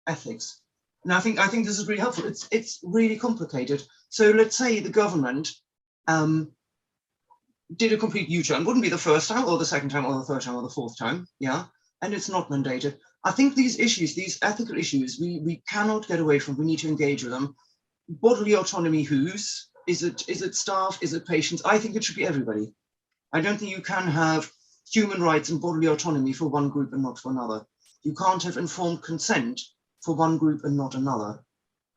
ethics. And I think this is really helpful. It's really complicated. So let's say the government did a complete U-turn. Wouldn't be the first time or the second time or the third time or the fourth time, yeah? And it's not mandated. I think these issues, these ethical issues, we cannot get away from. We need to engage with them. Bodily autonomy, whose? Is it staff? Is it patients? I think it should be everybody. I don't think you can have human rights and bodily autonomy for one group and not for another. You can't have informed consent for one group and not another.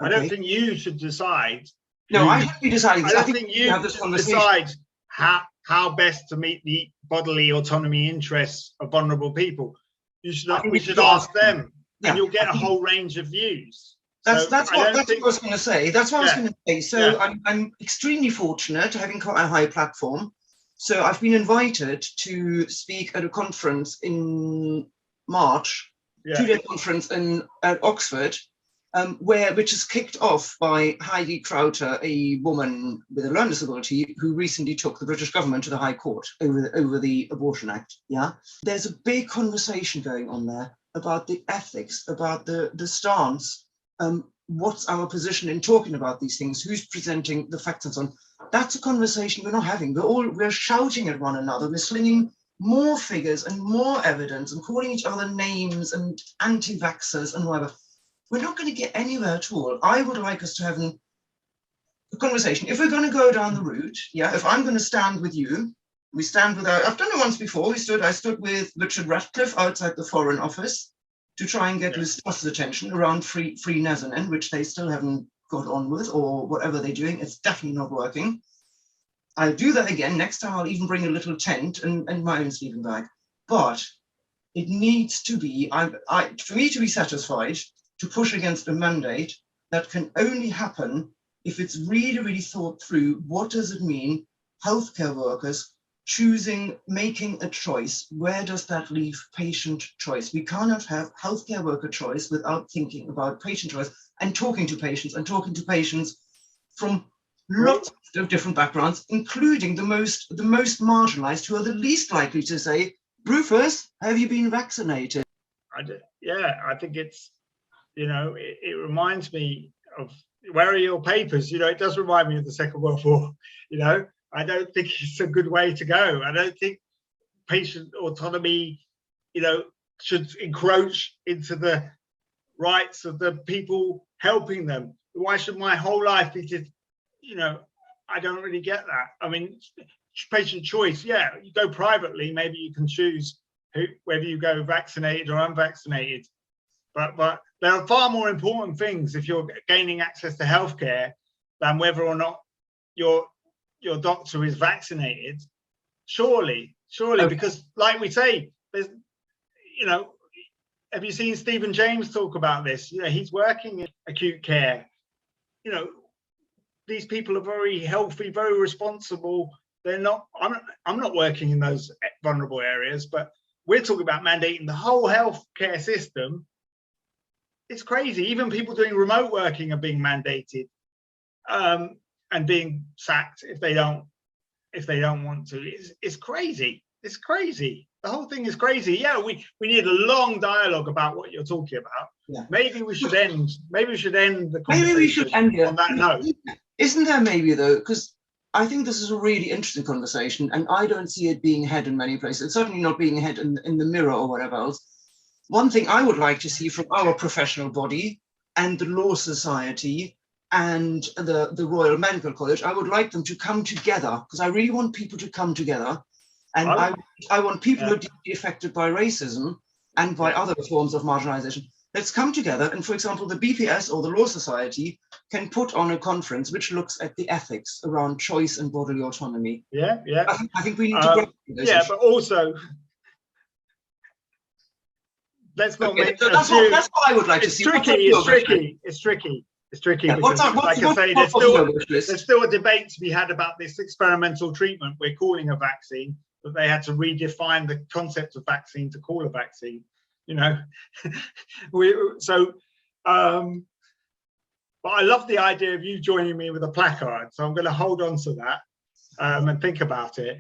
Okay? I don't think you should decide. No, I should be deciding this. I don't think you have this decide how best to meet the bodily autonomy interests of vulnerable people. We should ask them, and you'll get a whole range of views. That's what I was going to say. That's what I was going to say. So I'm extremely fortunate having quite a high platform. So I've been invited to speak at a conference in March, 2-day conference at Oxford, which is kicked off by Heidi Crowther, a woman with a learning disability who recently took the British government to the High Court over the Abortion Act. Yeah, there's a big conversation going on there about the ethics, about the stance. What's our position in talking about these things? Who's presenting the facts and so on? That's a conversation we're not having. We're shouting at one another. We're slinging more figures and more evidence and calling each other names and anti-vaxxers and whatever. We're not going to get anywhere at all. I would like us to have a conversation. If we're going to go down the route, if I'm going to stand with you, we stand with I've done it once before. I stood with Richard Ratcliffe outside the Foreign Office to try and get Liz Truss's attention around free Nazanin, which they still haven't got on with, or whatever they're doing. It's definitely not working. I'll do that again. Next time I'll even bring a little tent and my own sleeping bag. But it needs to be, for me to be satisfied, to push against a mandate that can only happen if it's really, really thought through. What does it mean? Healthcare workers making a choice. Where does that leave patient choice? We cannot have healthcare worker choice without thinking about patient choice and talking to patients from lots of different backgrounds, including the most marginalized, who are the least likely to say, Rufus, have you been vaccinated? I think it's, you know, it reminds me of, where are your papers? You know, it does remind me of the Second World War. You know, I don't think it's a good way to go. I don't think patient autonomy, you know, should encroach into the rights of the people helping them. Why should my whole life be just, you know, I don't really get that. I mean, patient choice, yeah, you go privately, maybe you can choose whether you go vaccinated or unvaccinated. But there are far more important things if you're gaining access to healthcare than whether or not your doctor is vaccinated. Surely, okay. Because like we say, there's, you know, have you seen Stephen James talk about this? You know, he's working in acute care. You know, these people are very healthy, very responsible. They're not, I'm not working in those vulnerable areas, but we're talking about mandating the whole healthcare system. It's crazy. Even people doing remote working are being mandated and being sacked if they don't want to. It's crazy. It's crazy. The whole thing is crazy. Yeah, we need a long dialogue about what you're talking about. Yeah. Maybe we should end. Maybe we should end the conversation. Maybe we should end here on that note. Isn't there maybe though? Because I think this is a really interesting conversation, and I don't see it being had in many places. It's certainly not being had in the Mirror or whatever else. One thing I would like to see from our professional body and the Law Society and the Royal Medical College, I would like them to come together, because I really want people to come together. And I want people who are deeply affected by racism and by other forms of marginalization. Let's come together. And for example, the BPS or the Law Society can put on a conference which looks at the ethics around choice and bodily autonomy. Yeah, yeah. I think we need to grapple with those issues. But also, let's not make that's what I would like to see. It's tricky. Yeah, because, like I say, there's still a debate to be had about this experimental treatment we're calling a vaccine, but they had to redefine the concept of vaccine to call a vaccine. You know, but I love the idea of you joining me with a placard, so I'm going to hold on to that and think about it.